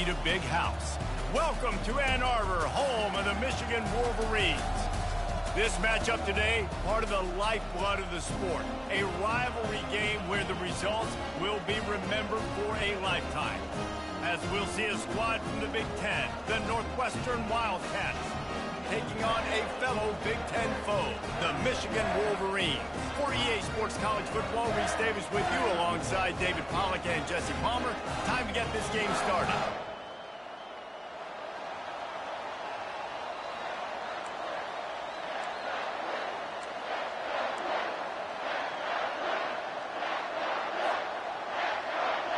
need a big house. Welcome to Ann Arbor, home of the Michigan Wolverines. This matchup today, part of the lifeblood of the sport. A rivalry game where the results will be remembered for a lifetime. As we'll see a squad from the Big Ten, the Northwestern Wildcats, taking on a fellow Big Ten foe, the Michigan Wolverines. For EA Sports College Football, Reese Davis with you alongside David Pollack and Jesse Palmer. Time to get this game started.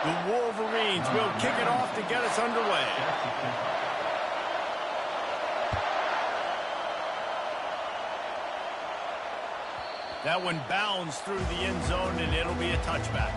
The Wolverines will kick it off to get us underway. That one bounds through the end zone, and it'll be a touchback.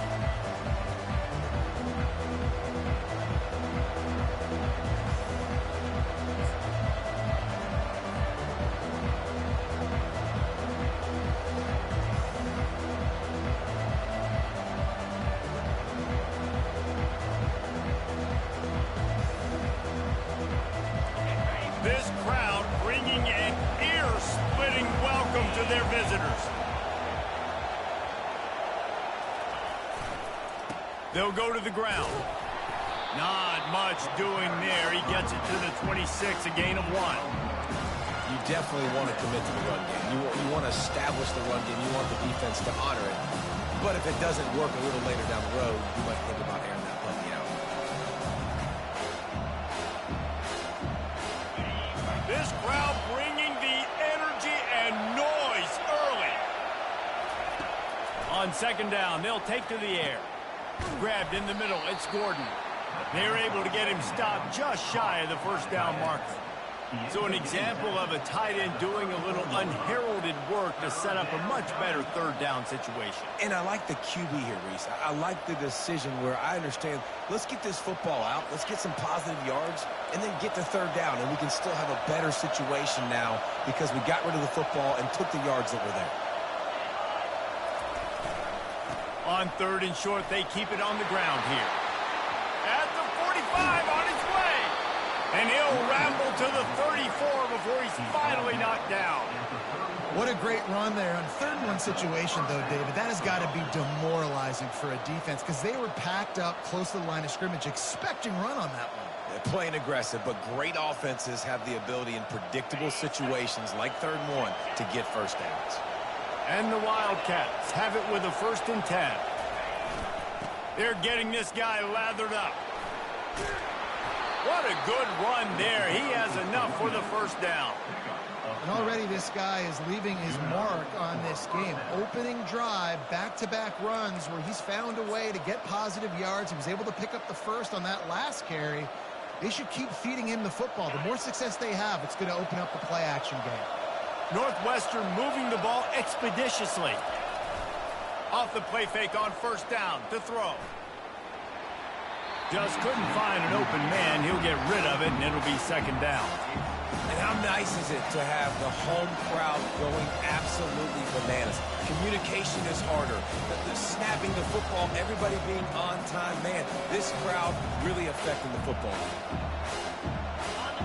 This crowd bringing an ear-splitting welcome to their visitors. They'll go to the ground. Not much doing there. He gets it to the 26, a gain of 1. You definitely want to commit to the run game. You want to establish the run game. You want the defense to honor it. But if it doesn't work a little later down the road, you might think about airing that puppy out. This crowd bringing the energy and noise early. On second down, they'll take to the air. Grabbed in the middle, it's Gordon. They're able to get him stopped just shy of the first down marker. So an example of a tight end doing a little unheralded work to set up a much better third down situation. And I like the QB here, Reese. I like the decision where I understand, let's get this football out, let's get some positive yards, and then get to third down, and we can still have a better situation now because we got rid of the football and took the yards that were there. On third and short, they keep it on the ground here. At the 45, on his way. And he'll ramble to the 34 before he's finally knocked down. What a great run there. On third and 1 situation, though, David, that has got to be demoralizing for a defense because they were packed up close to the line of scrimmage, expecting run on that one. They're playing aggressive, but great offenses have the ability in predictable situations like third and 1 to get first downs. And the Wildcats have it with a 1st and 10. They're getting this guy lathered up. What a good run there. He has enough for the first down. And already this guy is leaving his mark on this game. Opening drive, back-to-back runs where he's found a way to get positive yards. He was able to pick up the first on that last carry. They should keep feeding him the football. The more success they have, it's going to open up the play-action game. Northwestern moving the ball expeditiously. Off the play fake on first down to throw. Just couldn't find an open man. He'll get rid of it, and it'll be second down. And how nice is it to have the home crowd going absolutely bananas? Communication is harder. The snapping the football, everybody being on time. Man, this crowd really affecting the football.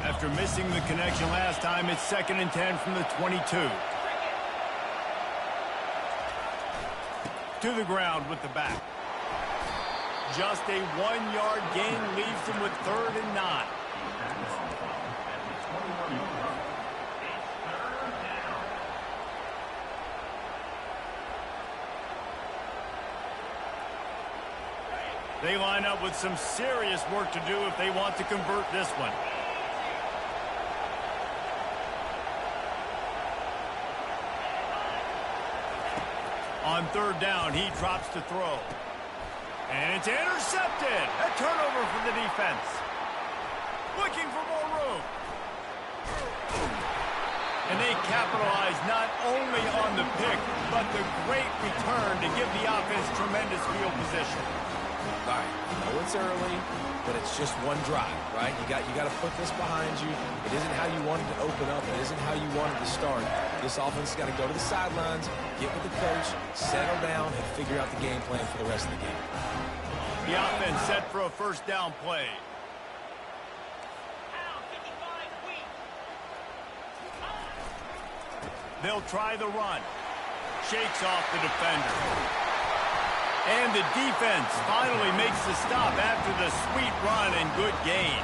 After missing the connection last time, it's 2nd and 10 from the 22. To the ground with the back. Just a 1-yard gain leaves him with 3rd and 9. They line up with some serious work to do if they want to convert this one. On third down, he drops to throw. And it's intercepted. A turnover for the defense. Looking for more room. And they capitalize not only on the pick, but the great return to give the offense tremendous field position. All right, I know it's early, but it's just one drive, right? You got to put this behind you. It isn't how you wanted to open up. It isn't how you wanted to start. This offense has got to go to the sidelines, get with the coach, settle down, and figure out the game plan for the rest of the game. The offense set for a first down play. They'll try the run. Shakes off the defender. And the defense finally makes the stop after the sweet run and good gain.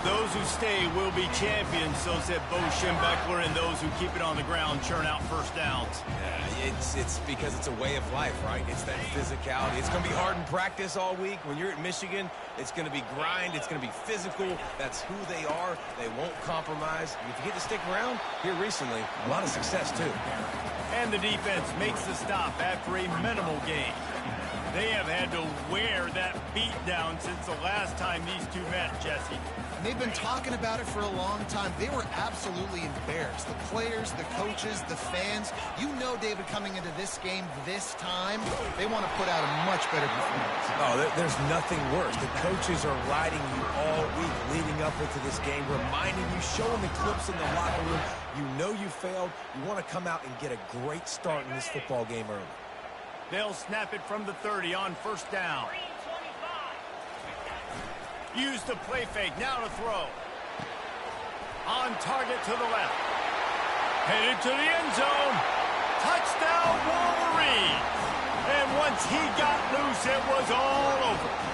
Those who stay will be champions, so said Bo Schembechler, and those who keep it on the ground churn out first downs. Yeah, it's because it's a way of life, right? It's that physicality. It's going to be hard in practice all week. When you're at Michigan, it's going to be grind. It's going to be physical. That's who they are. They won't compromise. If you get to stick around here recently, a lot of success, too. And the defense makes the stop after a minimal gain. They have had to wear that beat down since the last time these two met, Jesse. And they've been talking about it for a long time. They were absolutely embarrassed. The players, the coaches, the fans. You know, David, coming into this game this time, they want to put out a much better performance. Oh, there's nothing worse. The coaches are riding you all week leading up into this game, reminding you, showing the clips in the locker room. You know you failed. You want to come out and get a great start in this football game early. They'll snap it from the 30 on first down. Use the play fake, now to throw. On target to the left. Headed to the end zone. Touchdown, Wolverine. And once he got loose, it was all over.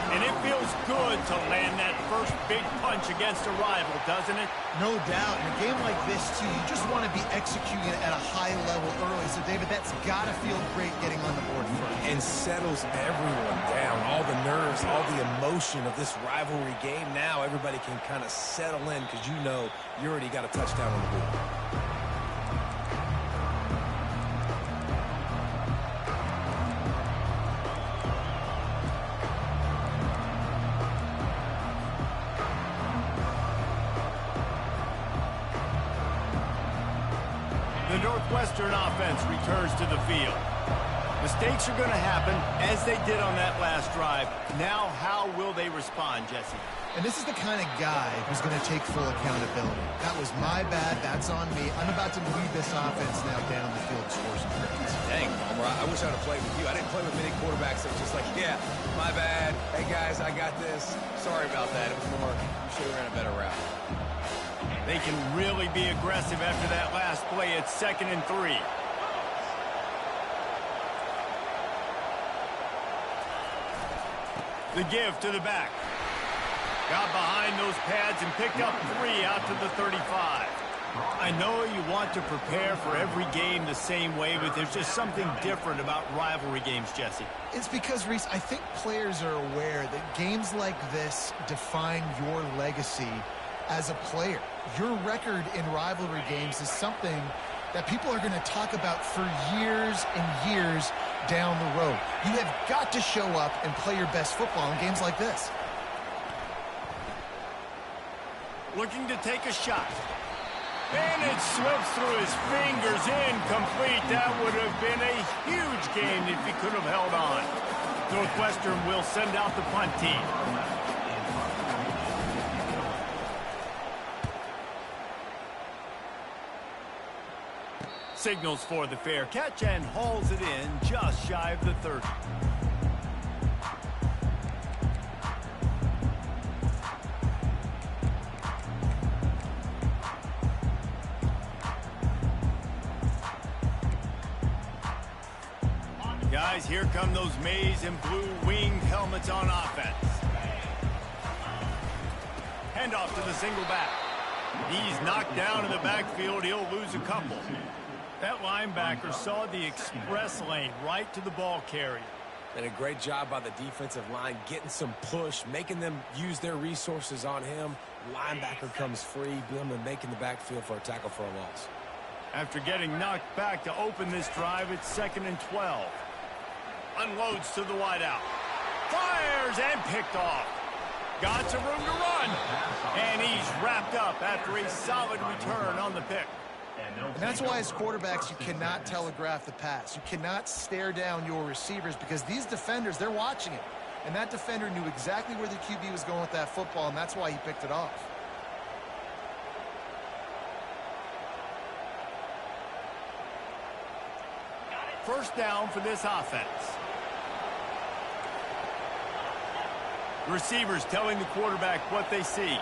And it feels good to land that first big punch against a rival, doesn't it? No doubt. In a game like this, too, you just want to be executing at a high level early. So, David, that's got to feel great getting on the board first. And settles everyone down. All the nerves, all the emotion of this rivalry game. Now everybody can kind of settle in because you know you already got a touchdown on the board. The Northwestern offense returns to the field. Mistakes are going to happen, as they did on that last drive. Now, how will they respond, Jesse? And this is the kind of guy who's going to take full accountability. That was my bad. That's on me. I'm about to lead this offense now down the field to score some points. Dang, Palmer, I wish I'd have played with you. I didn't play with many quarterbacks that was just like, yeah, my bad. Hey, guys, I got this. Sorry about that. It was more, you should have ran a better route. They can really be aggressive after that last play. It's 2nd and 3. The give to the back. Got behind those pads and picked up 3 out to the 35. I know you want to prepare for every game the same way, but there's just something different about rivalry games, Jesse. It's because, Reese, I think players are aware that games like this define your legacy as a player. Your record in rivalry games is something that people are going to talk about for years and years down the road. You have got to show up and play your best football in games like this. Looking to take a shot. And it slips through his fingers, incomplete. That would have been a huge game if he could have held on. Northwestern will send out the punt team. Signals for the fair catch and hauls it in just shy of the 30. Guys, here come those maize and blue winged helmets on offense. Handoff to the single back. He's knocked down in the backfield. He'll lose a couple. That linebacker saw the express lane right to the ball carrier. And a great job by the defensive line, getting some push, making them use their resources on him. Linebacker comes free, them making the backfield for a tackle for a loss. After getting knocked back to open this drive, it's 2nd and 12. Unloads to the wideout. Fires and picked off. Got some room to run. And he's wrapped up after a solid return on the pick. And that's why as quarterbacks, you cannot telegraph the pass. You cannot stare down your receivers because these defenders, they're watching it. And that defender knew exactly where the QB was going with that football, and that's why he picked it off. First down for this offense. Receivers telling the quarterback what they see.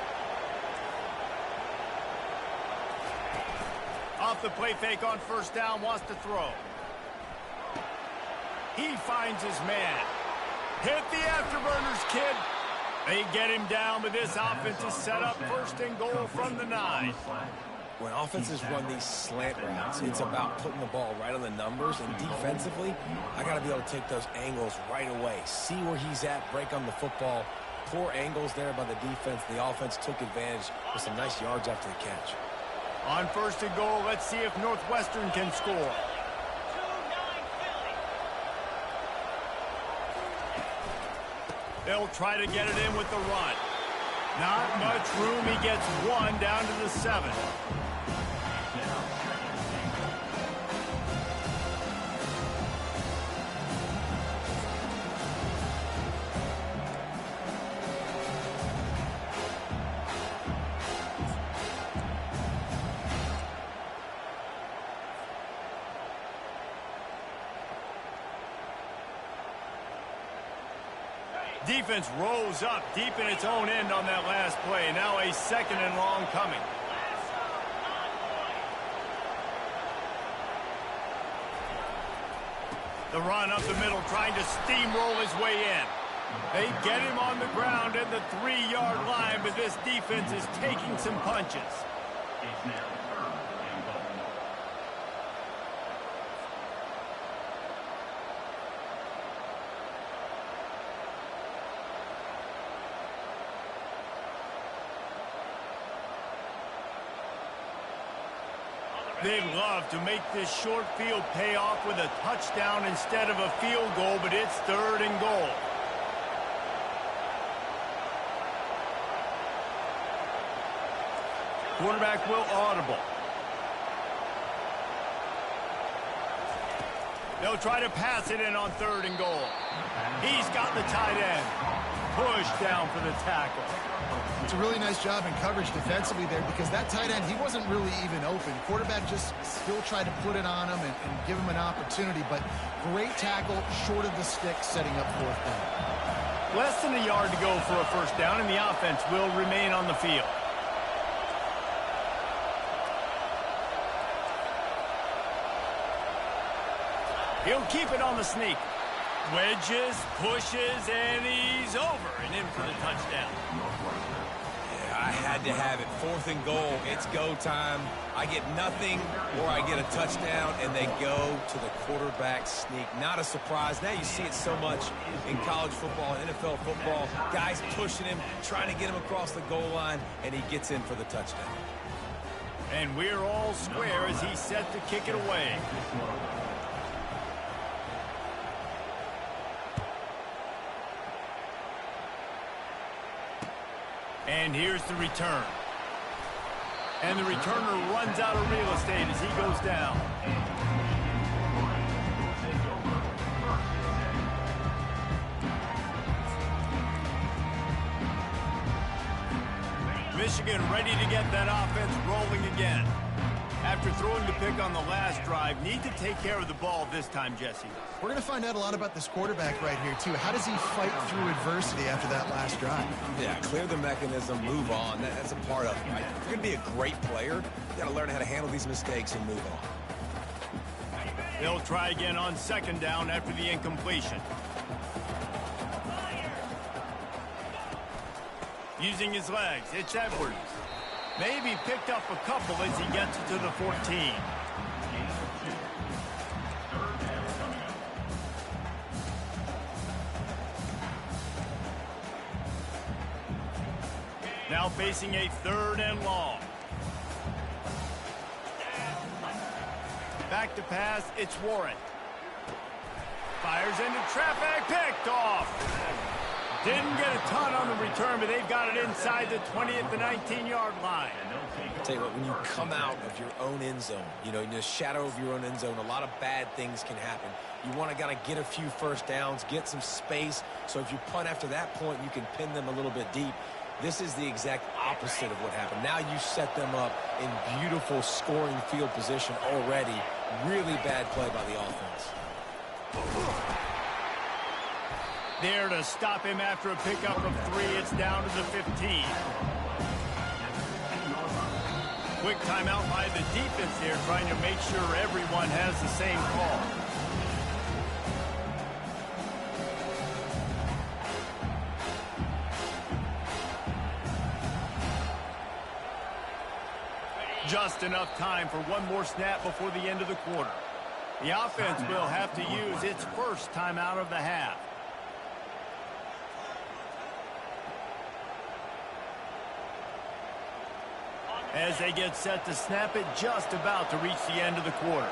Off the play fake on first down, wants to throw. He finds his man. Hit the afterburners, kid. They get him down, but this offense is set up first and goal from the 9. When offenses run these slant routes, it's about putting the ball right on the numbers, and defensively, I got to be able to take those angles right away. See where he's at, break on the football. Poor angles there by the defense. The offense took advantage with some nice yards after the catch. On first and goal, let's see if Northwestern can score. They'll try to get it in with the run. Not much room. He gets one down to the 7. Defense rolls up deep in its own end on that last play. Now a 2nd and long coming. The run up the middle, trying to steamroll his way in. They get him on the ground at the 3-yard line, but this defense is taking some punches. They'd love to make this short field pay off with a touchdown instead of a field goal, but it's 3rd and goal. Quarterback will audible. They'll try to pass it in on 3rd and goal. He's got the tight end. Pushed down for the tackle. It's a really nice job in coverage defensively there, because that tight end, he wasn't really even open. Quarterback just still tried to put it on him and give him an opportunity, but great tackle, short of the stick, setting up 4th down. Less than a yard to go for a first down, and the offense will remain on the field. He'll keep it on the sneak. Wedges, pushes, and he's over and in for the touchdown. I had to have it. 4th and goal. It's go time. I get nothing or I get a touchdown, and they go to the quarterback sneak. Not a surprise. Now you see it so much in college football, NFL football. Guys pushing him, trying to get him across the goal line, and he gets in for the touchdown. And we're all square as he's set to kick it away. And here's the return. And the returner runs out of real estate as he goes down. Michigan ready to get that offense rolling again. After throwing the pick on the last drive, need to take care of the ball this time, Jesse. We're going to find out a lot about this quarterback right here, too. How does he fight through adversity after that last drive? Yeah, clear the mechanism, move on. That's a part of it, right? If you're going to be a great player, you got to learn how to handle these mistakes and move on. They'll try again on 2nd down after the incompletion. Using his legs, it's Edwards. Maybe picked up a couple as he gets to the 14. Now facing a 3rd and long. Back to pass, it's Warren. Fires into traffic, picked off. Didn't get a ton on the return, but they've got it inside the 20 at the 19-yard line. I'll tell you what, when you come out of your own end zone, you know, in the shadow of your own end zone, a lot of bad things can happen. You want to kind of get a few first downs, get some space, so if you punt after that point, you can pin them a little bit deep. This is the exact opposite of what happened. Now you set them up in beautiful scoring field position already. Really bad play by the offense. There to stop him after a pickup of 3. It's down to the 15. quick timeout by the defense here, trying to make sure everyone has the same call. Just enough time for one more snap before the end of the quarter. The offense will have to use its first timeout of the half. As they get set to snap it, just about to reach the end of the quarter.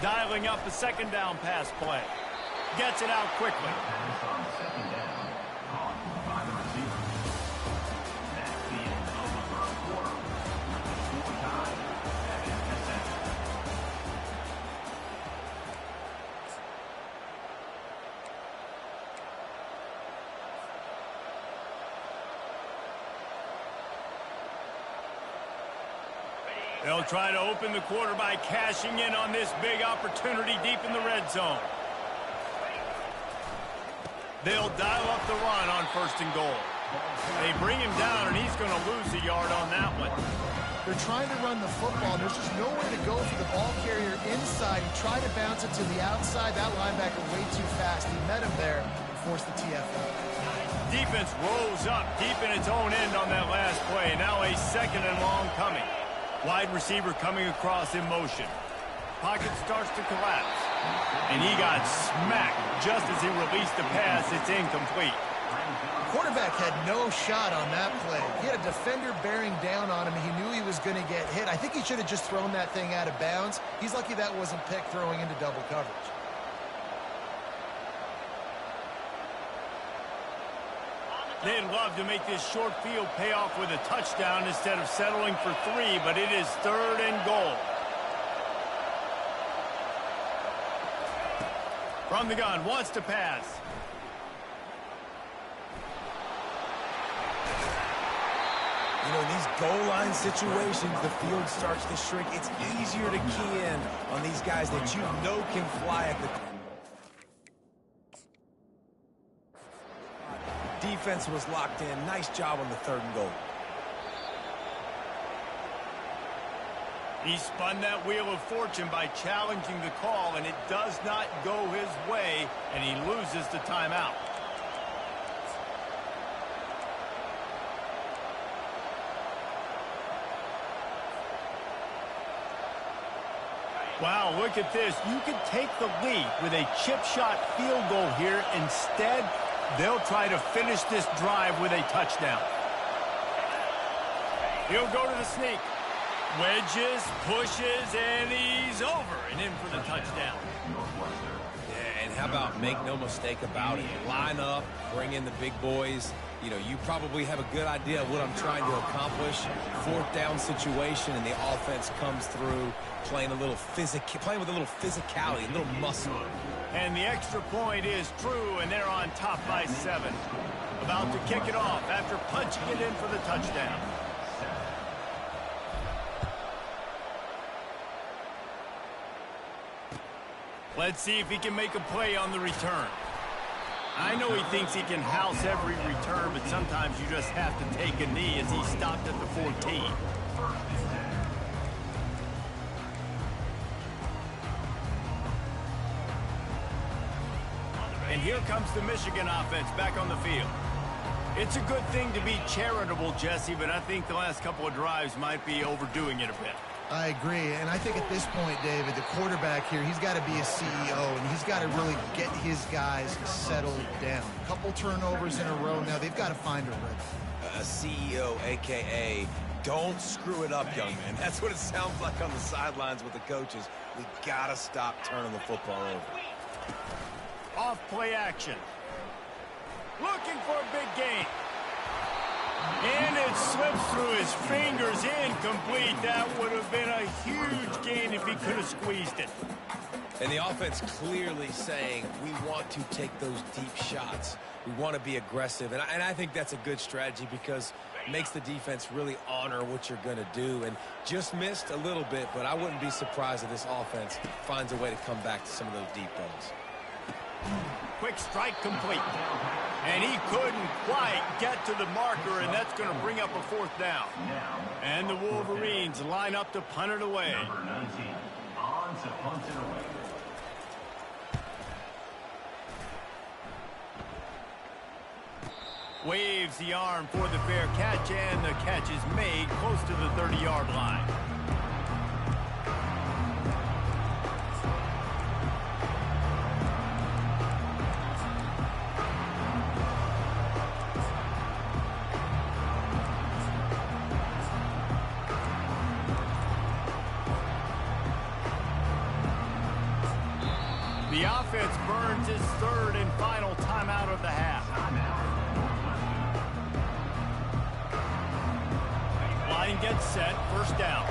Dialing up the second down pass play. Gets it out quickly. They'll try to open the quarter by cashing in on this big opportunity deep in the red zone. They'll dial up the run on 1st and goal. They bring him down, and he's going to lose a yard on that one. They're trying to run the football. There's just nowhere to go for the ball carrier inside. He tried to bounce it to the outside. That linebacker way too fast. He met him there and forced the TFL. Defense rolls up deep in its own end on that last play. Now a 2nd and long coming. Wide receiver coming across in motion. Pocket starts to collapse. And he got smacked just as he released the pass. It's incomplete. The quarterback had no shot on that play. He had a defender bearing down on him. He knew he was going to get hit. I think he should have just thrown that thing out of bounds. He's lucky that wasn't picked throwing into double coverage. They'd love to make this short field pay off with a touchdown instead of settling for 3, but it is 3rd and goal. From the gun, wants to pass. You know, in these goal line situations, the field starts to shrink. It's easier to key in on these guys that you know can fly at the... Defense was locked in. Nice job on the 3rd and goal. He spun that wheel of fortune by challenging the call, and it does not go his way, and he loses the timeout. Wow, look at this. You could take the lead with a chip shot field goal here. Instead, they'll try to finish this drive with a touchdown. He'll go to the sneak. Wedges, pushes, and he's over and in for the touchdown. Yeah, and how about make no mistake about it? Line up, bring in the big boys. You know, you probably have a good idea of what I'm trying to accomplish. 4th down situation, and the offense comes through playing with a little physicality, a little muscle. And the extra point is true, and they're on top by 7. About to kick it off after punching it in for the touchdown. Let's see if he can make a play on the return. I know he thinks he can house every return, but sometimes you just have to take a knee as he stopped at the 14. And here comes the Michigan offense back on the field. It's a good thing to be charitable, Jesse, but I think the last couple of drives might be overdoing it a bit. I agree, and I think at this point, David, the quarterback here, he's got to be a CEO, and he's got to really get his guys settled down. A couple turnovers in a row now. They've got to find a rhythm. A CEO, a.k.a. don't screw it up, young man. That's what it sounds like on the sidelines with the coaches. We got to stop turning the football over. Off play action. Looking for a big gain. And it slips through his fingers, incomplete. That would have been a huge gain if he could have squeezed it. And the offense clearly saying, we want to take those deep shots. We want to be aggressive. And I think that's a good strategy because it makes the defense really honor what you're going to do. And just missed a little bit, but I wouldn't be surprised if this offense finds a way to come back to some of those deep balls. Quick strike complete. And he couldn't quite get to the marker, and that's going to bring up a fourth down. And the Wolverines line up to punt it away. Number 19, on to punt it away. Waves the arm for the fair catch, and the catch is made close to the 30-yard line. The offense burns its third and final timeout of the half. Line gets set, first down.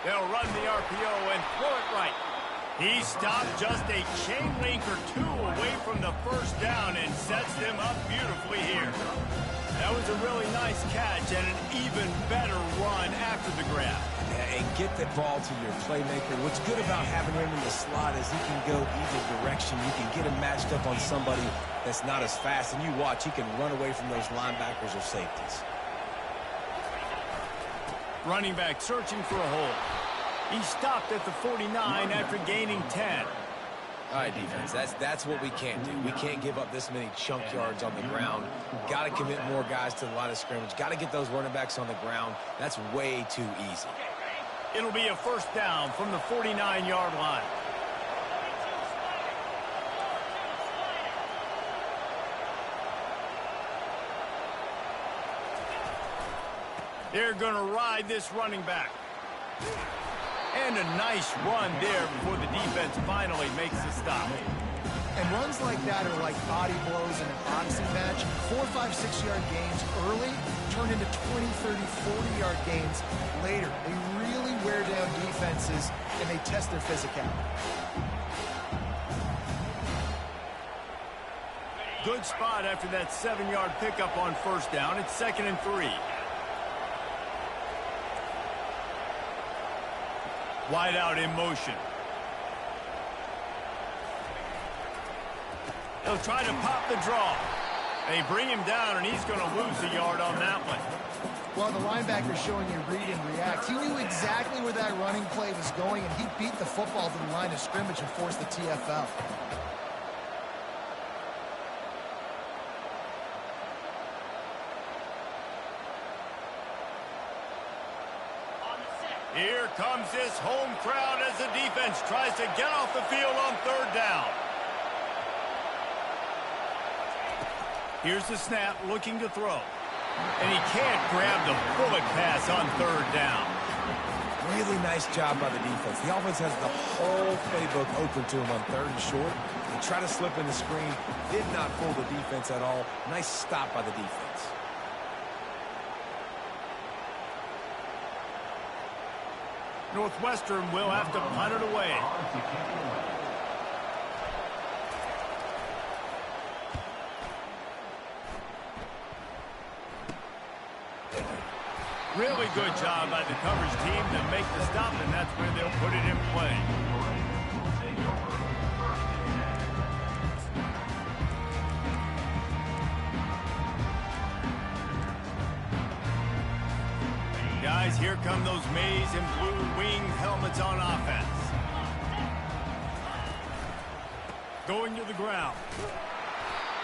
They'll run the RPO and throw it right. He stopped just a chain link or two away from the first down and sets them up beautifully here. That was a really nice catch and an even better run after the grab. And get that ball to your playmaker. What's good about having him in the slot is he can go either direction. You can get him matched up on somebody that's not as fast, and you watch, he can run away from those linebackers or safeties. Running back searching for a hole. He stopped at the 49 after gaining 10. All right, defense, that's what we can't do. We can't give up this many chunk yards on the ground. Got to commit more guys to the line of scrimmage. Got to get those running backs on the ground. That's way too easy. It'll be a first down from the 49-yard line. They're going to ride this running back. And a nice run there before the defense finally makes the stop. And runs like that are like body blows in an boxing match. 4, 5, 6-yard gains early turn into 20, 30, 40-yard gains later. They really wear down defenses, and they test their physicality. Good spot after that 7-yard pickup on first down. It's 2nd and 3. Wide out in motion. They'll try to pop the draw. They bring him down, and he's going to lose a yard on that one. Well, the linebacker's showing you read and react. He knew exactly where that running play was going, and he beat the football to the line of scrimmage and forced the TFL. Here comes this home crowd as the defense tries to get off the field on third down. Here's the snap, looking to throw. And he can't grab the bullet pass on third down. Really nice job by the defense. The offense has the whole playbook open to him on third and short. They try to slip in the screen. Did not fool the defense at all. Nice stop by the defense. Northwestern will have to punt it away. Really good job by the coverage team to make the stop, and that's where they'll put it in play. Guys, here come those maize and blue wing helmets on offense. Going to the ground.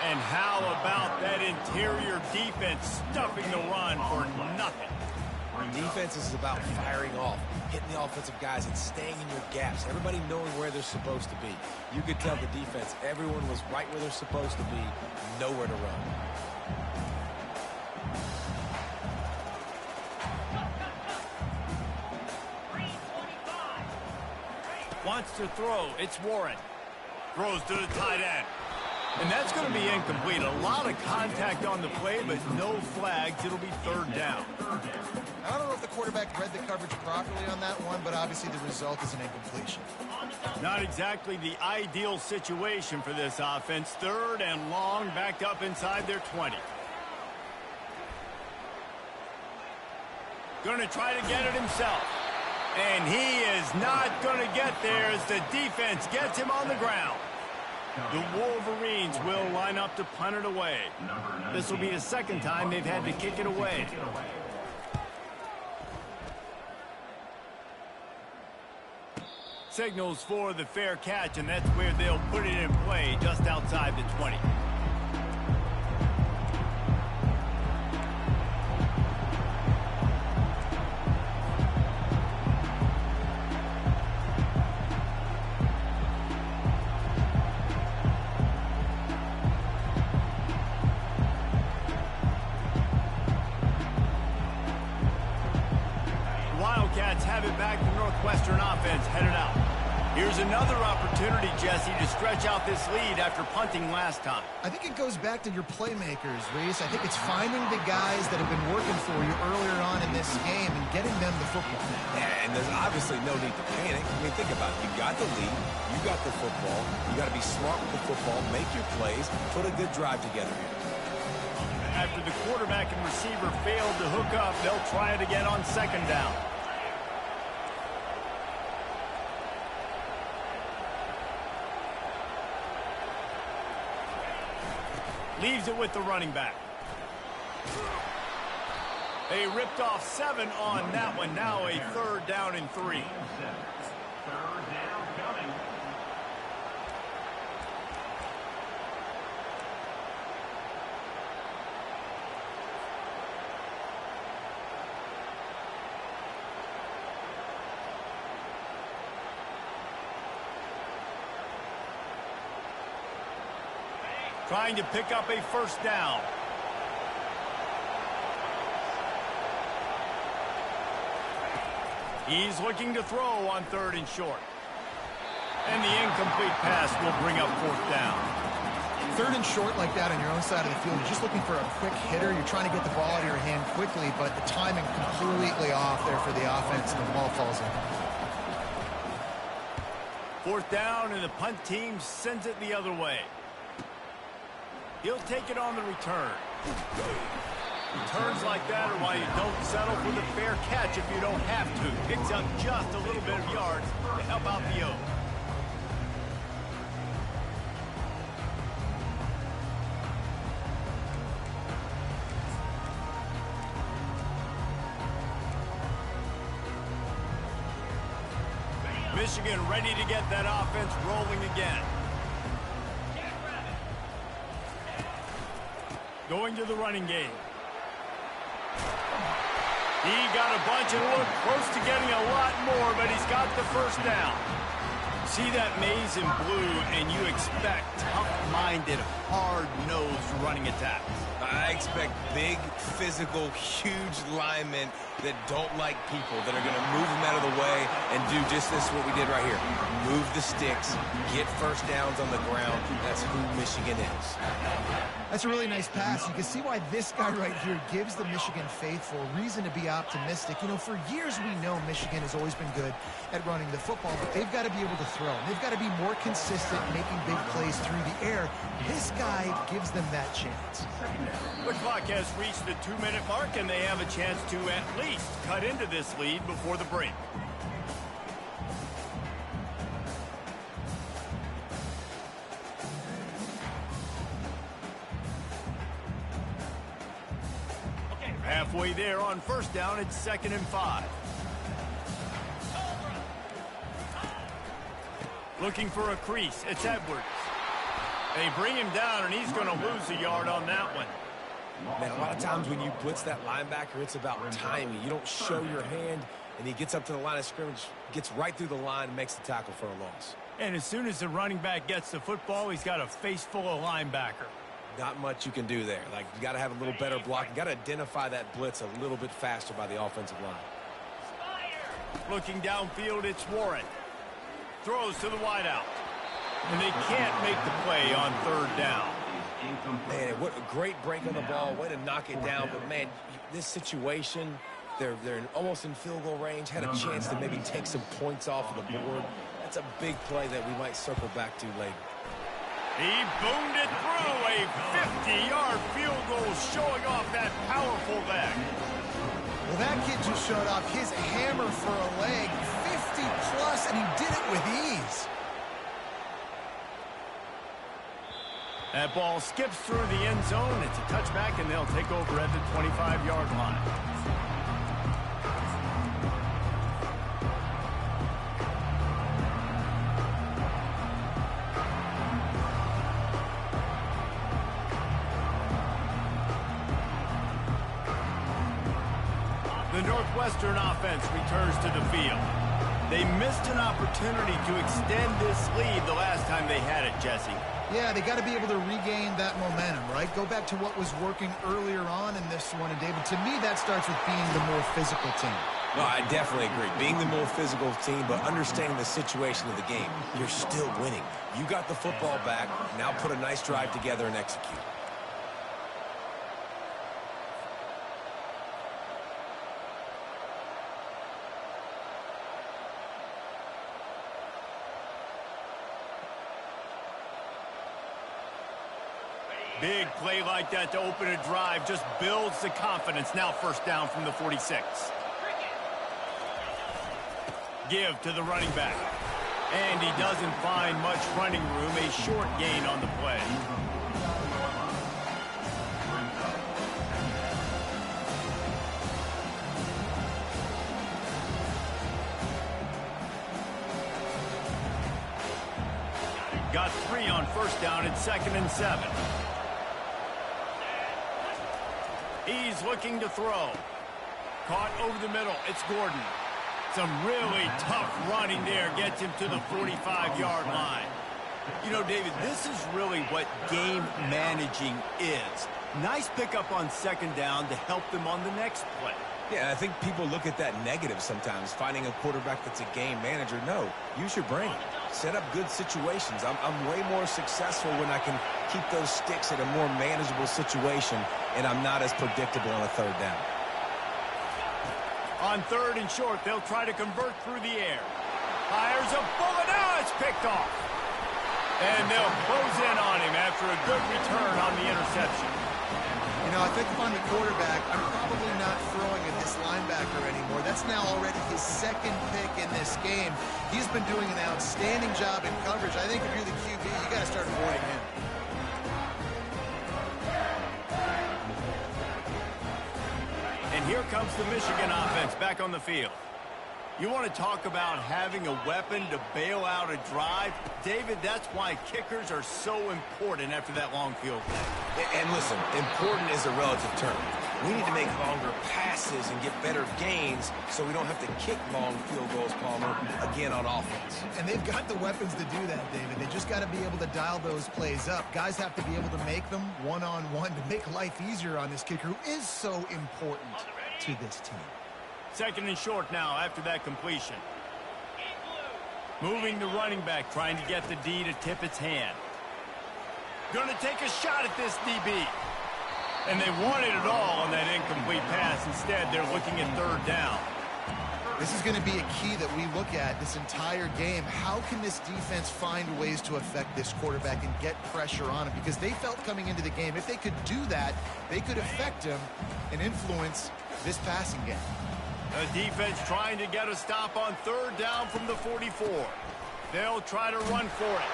And how about that interior defense stuffing the run for nothing? Defense is about firing off, hitting the offensive guys, and staying in your gaps. Everybody knowing where they're supposed to be. You could tell the defense, everyone was right where they're supposed to be, nowhere to run. Wants to throw. It's Warren. Throws to the tight end. And that's going to be incomplete. A lot of contact on the play, but no flags. It'll be third down. I don't know if the quarterback read the coverage properly on that one, but obviously the result is an incompletion. Not exactly the ideal situation for this offense. Third and long, backed up inside their 20. Going to try to get it himself. And he is not going to get there as the defense gets him on the ground. The Wolverines will line up to punt it away. This will be the second time they've had to kick it away. Signals for the fair catch, and that's where they'll put it in play, just outside the 20. Wildcats have it back. The Northwestern offense headed out. Here's another opportunity, Jesse, to stretch out this lead after punting last time. I think it goes back to your playmakers, Reese. I think it's finding the guys that have been working for you earlier on in this game and getting them the football. Yeah, and there's obviously no need to panic. I mean, think about it. You got the lead. You got the football. You got to be smart with the football, make your plays, put a good drive together here. After the quarterback and receiver failed to hook up, they'll try it again on second down. Leaves it with the running back. They ripped off 7 on that one. Now a 3rd down and 3. 3rd down coming. Trying to pick up a 1st down. He's looking to throw on 3rd and short. And the incomplete pass will bring up 4th down. 3rd and short like that on your own side of the field, you're just looking for a quick hitter. You're trying to get the ball out of your hand quickly, but the timing completely off there for the offense, and the ball falls in. 4th down, and the punt team sends it the other way. He'll take it on the return. Returns like that are why you don't settle for the fair catch if you don't have to. Picks up just a little bit of yards to help out the O. Michigan ready to get that offense rolling again. Going to the running game. He got a bunch and looked close to getting a lot more, but he's got the 1st down. See that maze in blue, and you expect tough-minded, hard-nosed running attacks. I expect big, physical, huge linemen that don't like people, that are going to move them out of the way and do just this, what we did right here. Move the sticks, get 1st downs on the ground. That's who Michigan is. That's a really nice pass. You can see why this guy right here gives the Michigan faithful reason to be optimistic. You know, for years we know Michigan has always been good at running the football, but they've got to be able to throw. They've got to be more consistent making big plays through the air. This guy gives them that chance. The clock has reached the 2-minute mark, and they have a chance to at least cut into this lead before the break. Halfway there on 1st down, it's 2nd and 5. Looking for a crease, it's Edwards. They bring him down, and he's going to lose a yard on that one. Man, a lot of times when you blitz that linebacker, it's about timing. You don't show your hand, and he gets up to the line of scrimmage, gets right through the line, and makes the tackle for a loss. And as soon as the running back gets the football, he's got a face full of linebacker. Not much you can do there. Like, you got to have a little better block. You got to identify that blitz a little bit faster by the offensive line. Looking downfield, it's Warren. Throws to the wideout. And they can't make the play on 3rd down. Man, what a great break on the ball. Way to knock it down. But, man, this situation, they're almost in field goal range. Had a chance to maybe take some points off of the board. That's a big play that we might circle back to later. He boomed it through. A 50-yard field goal showing off that powerful leg. Well, that kid just showed off his hammer for a leg, 50 plus, and he did it with ease. That ball skips through the end zone. It's a touchback, and they'll take over at the 25-yard line. The Northwestern offense returns to the field. They missed an opportunity to extend this lead the last time they had it, Jesse. Yeah, they got to be able to regain that momentum, right? Go back to what was working earlier on in this one. And, David, to me, that starts with being the more physical team. No, I definitely agree. Being the more physical team, but understanding the situation of the game. You're still winning. You got the football back. Now put a nice drive together and execute. Big play like that to open a drive just builds the confidence. Now first down from the 46. Give to the running back. And he doesn't find much running room. A short gain on the play. Got 3 on first down at 2nd and 7. He's looking to throw. Caught over the middle. It's Gordon. Some really tough running there gets him to the 45-yard line. You know, David, this is really what game managing is. Nice pickup on 2nd down to help them on the next play. Yeah, I think people look at that negative sometimes, finding a quarterback that's a game manager. No, use your brain. Set up good situations. I'm way more successful when I can keep those sticks at a more manageable situation, and I'm not as predictable on a 3rd down. On 3rd and short, they'll try to convert through the air. Fires a bullet. Now it's picked off. And they'll close in on him after a good return on the interception. You know, I think if I'm the quarterback, I'm probably not throwing at this linebacker anymore. That's now already his 2nd pick in this game. He's been doing an outstanding job in coverage. I think if you're the QB, you got to start avoiding him. And here comes the Michigan offense back on the field. You want to talk about having a weapon to bail out a drive? David, that's why kickers are so important after that long field goal. And listen, important is a relative term. We need to make longer passes and get better gains so we don't have to kick long field goals, Palmer, again on offense. And they've got the weapons to do that, David. They just got to be able to dial those plays up. Guys have to be able to make them one-on-one to make life easier on this kicker, who is so important to this team. 2nd and short now after that completion. Moving the running back, trying to get the D to tip its hand. Going to take a shot at this DB. And they wanted it all on that incomplete pass. Instead, they're looking at 3rd down. This is going to be a key that we look at this entire game. How can this defense find ways to affect this quarterback and get pressure on him? Because they felt coming into the game, if they could do that, they could affect him and influence this passing game. The defense trying to get a stop on 3rd down from the 44. They'll try to run for it.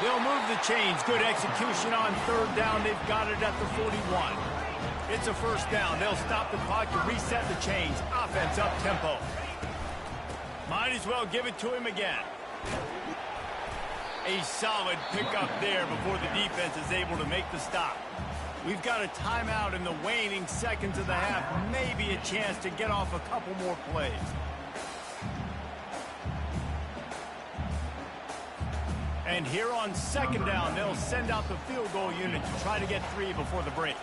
They'll move the chains. Good execution on 3rd down. They've got it at the 41. It's a first down. They'll stop the clock to reset the chains. Offense up tempo. Might as well give it to him again. A solid pickup there before the defense is able to make the stop. We've got a timeout in the waning seconds of the half. Maybe a chance to get off a couple more plays. And here on 2nd down, they'll send out the field goal unit to try to get 3 before the break.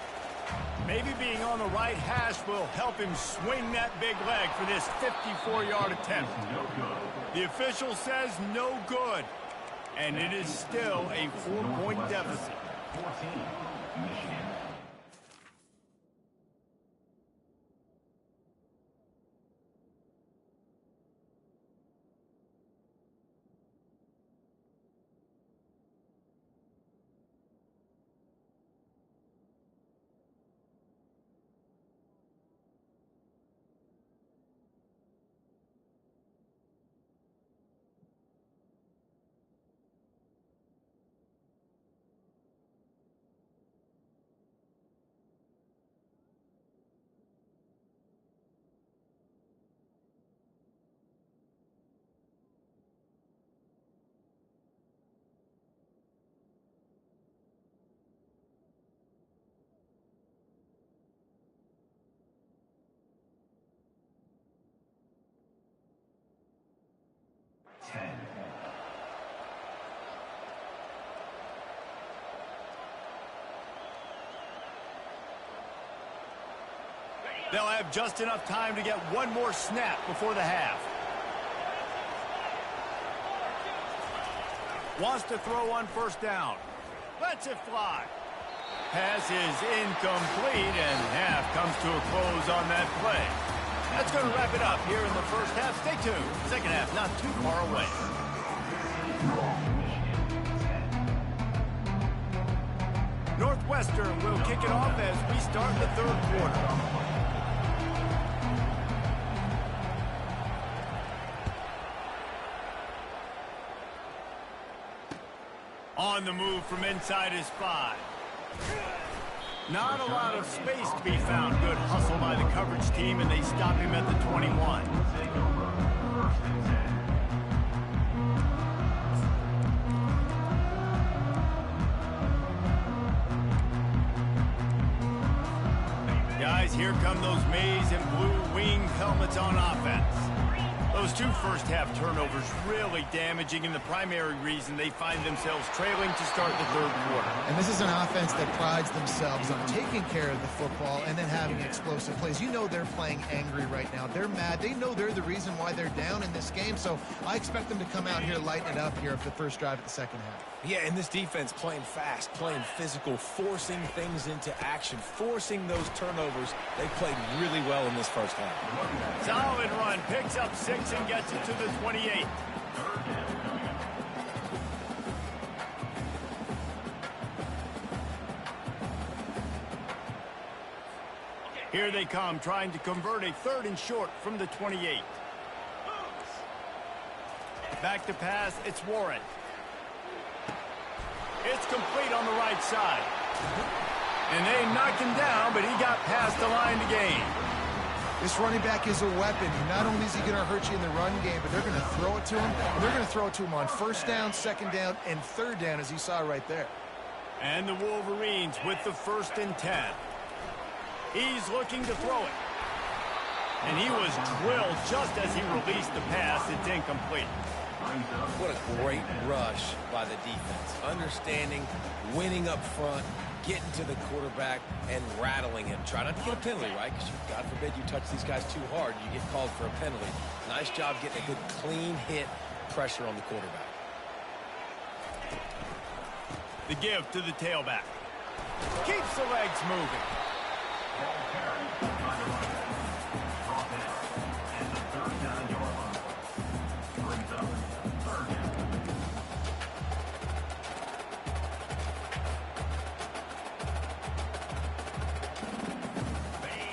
Maybe being on the right hash will help him swing that big leg for this 54-yard attempt. The official says no good. And it is still a 4-point deficit. 14, Michigan. They'll have just enough time to get one more snap before the half. Wants to throw on first down. Lets it fly. Pass is incomplete, and half comes to a close on that play. That's going to wrap it up here in the first half. Stay tuned. Second half not too far away. Northwestern will kick it off as we start the third quarter. On the move from inside his 5. Not a lot of space to be found. Good hustle by the coverage team, and they stop him at the 21. Guys, here come those maize and blue winged helmets on offense. Those two first-half turnovers really damaging, and the primary reason they find themselves trailing to start the third quarter. And this is an offense that prides themselves on taking care of the football and then having explosive plays. You know they're playing angry right now. They're mad. They know they're the reason why they're down in this game, so I expect them to come out here, lighten it up here for the first drive of the second half. Yeah, and this defense playing fast, playing physical, forcing things into action, forcing those turnovers. They played really well in this first half. Solid run, picks up 6 and gets it to the 28. Here they come, trying to convert a 3rd and short from the 28. Back to pass, it's Warren. It's complete on the right side. And they knocked him down, but he got past the line to gain. This running back is a weapon. Not only is he going to hurt you in the run game, but they're going to throw it to him. And they're going to throw it to him on first down, second down, and third down, as you saw right there. And the Wolverines with the 1st and 10. He's looking to throw it. And he was drilled just as he released the pass. It's incomplete. What a great rush by the defense. Understanding, winning up front, getting to the quarterback, and rattling him. Try not to get a penalty, right? Because, God forbid, you touch these guys too hard, you get called for a penalty. Nice job getting a good clean hit, pressure on the quarterback. The give to the tailback. Keeps the legs moving.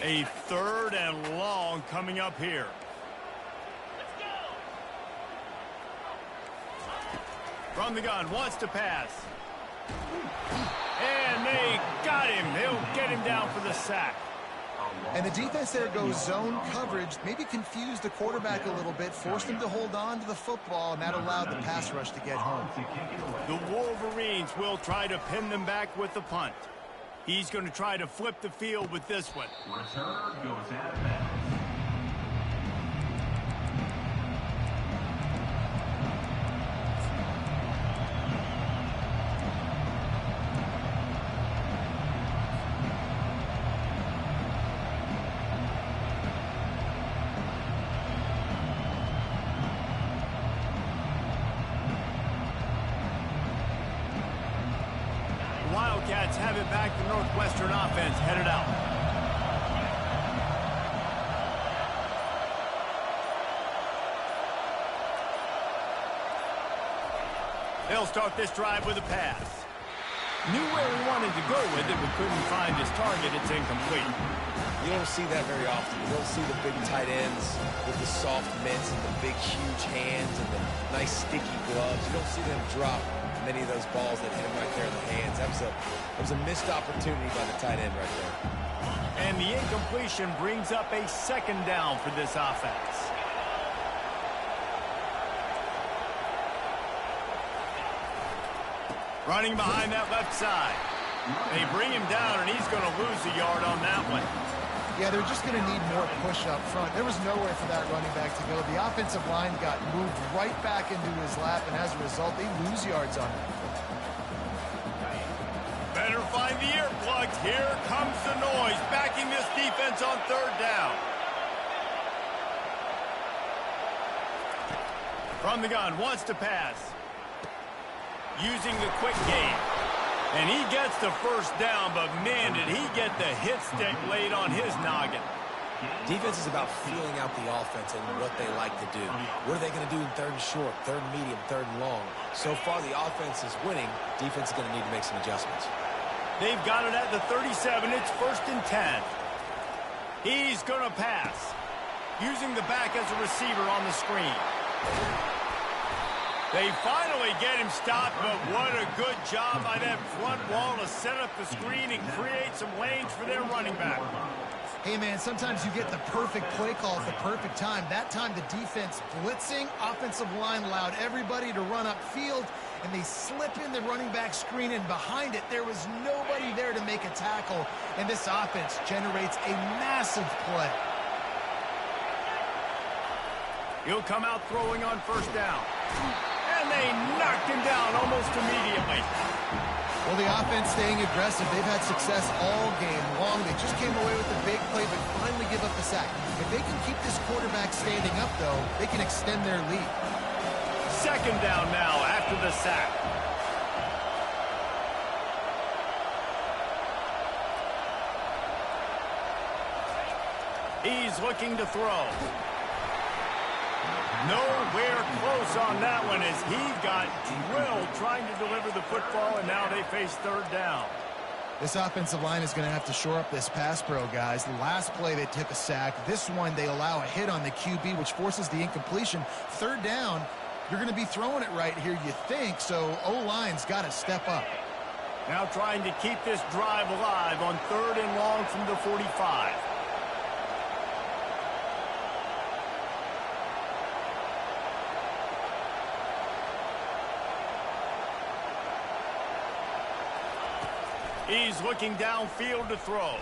A 3rd and long coming up here. From the gun, wants to pass. And they got him. He'll get him down for the sack. And the defense there goes zone coverage, maybe confused the quarterback a little bit, forced him to hold on to the football, and that allowed the pass rush to get home. The Wolverines will try to pin them back with the punt. He's going to try to flip the field with this one. Returner goes out of bounds. Wildcats have it back. The Northwestern offense headed out. They'll start this drive with a pass. Knew where he wanted to go with it, but couldn't find his target. It's incomplete. You don't see that very often. You don't see the big tight ends with the soft mitts and the big, huge hands and the nice, sticky gloves. You don't see them drop many of those balls that hit him right there in the hands. That was a missed opportunity by the tight end right there. And the incompletion brings up a 2nd down for this offense. Running behind that left side. They bring him down, and he's going to lose a yard on that one. Yeah, they're just going to need more push up front. There was nowhere for that running back to go. The offensive line got moved right back into his lap, and as a result, they lose yards on it. Better find Find the earplugs. Here comes the noise, backing this defense on third down. From the gun, wants to pass. Using the quick game. And he gets the first down, but man, did he get the hit stick laid on his noggin. Defense is about feeling out the offense and what they like to do. What are they going to do in third and short, third and medium, third and long? So far, the offense is winning. Defense is going to need to make some adjustments. They've got it at the 37. It's 1st and 10. He's going to pass. Using the back as a receiver on the screen. They finally get him stopped, but what a good job by that front wall to set up the screen and create some lanes for their running back. Hey, man, sometimes you get the perfect play call at the perfect time. That time, the defense blitzing, offensive line allowed everybody to run upfield, and they slip in the running back screen, and behind it, there was nobody there to make a tackle, and this offense generates a massive play. He'll come out throwing on first down. And they knocked him down almost immediately. Well, the offense staying aggressive. They've had success all game long. They just came away with a big play, but finally give up the sack. If they can keep this quarterback standing up, though, they can extend their lead. 2nd down now after the sack. He's looking to throw. Nowhere close on that one as he got drilled trying to deliver the football, and now they face 3rd down. This offensive line is going to have to shore up this pass pro, guys. The last play they took a sack. This one they allow a hit on the QB, which forces the incompletion. 3rd down, you're going to be throwing it right here, you think, so O-line's got to step up. Now trying to keep this drive alive on 3rd and long from the 45. He's looking downfield to throw.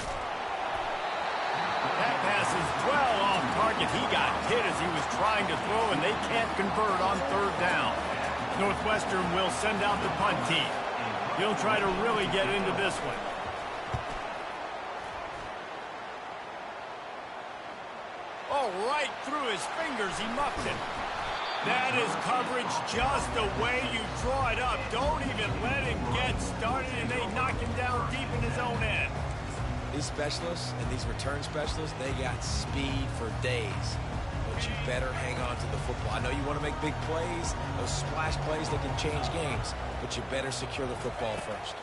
That pass is well off target. He got hit as he was trying to throw, and they can't convert on 3rd down. Northwestern will send out the punt team. He'll try to really get into this one. Oh, right through his fingers, he muffed it. That is coverage just the way you draw it up. Don't even let him get started, and they knock him down deep in his own end. These specialists and these return specialists, they got speed for days. But you better hang on to the football. I know you want to make big plays, those splash plays that can change games, but you better secure the football first.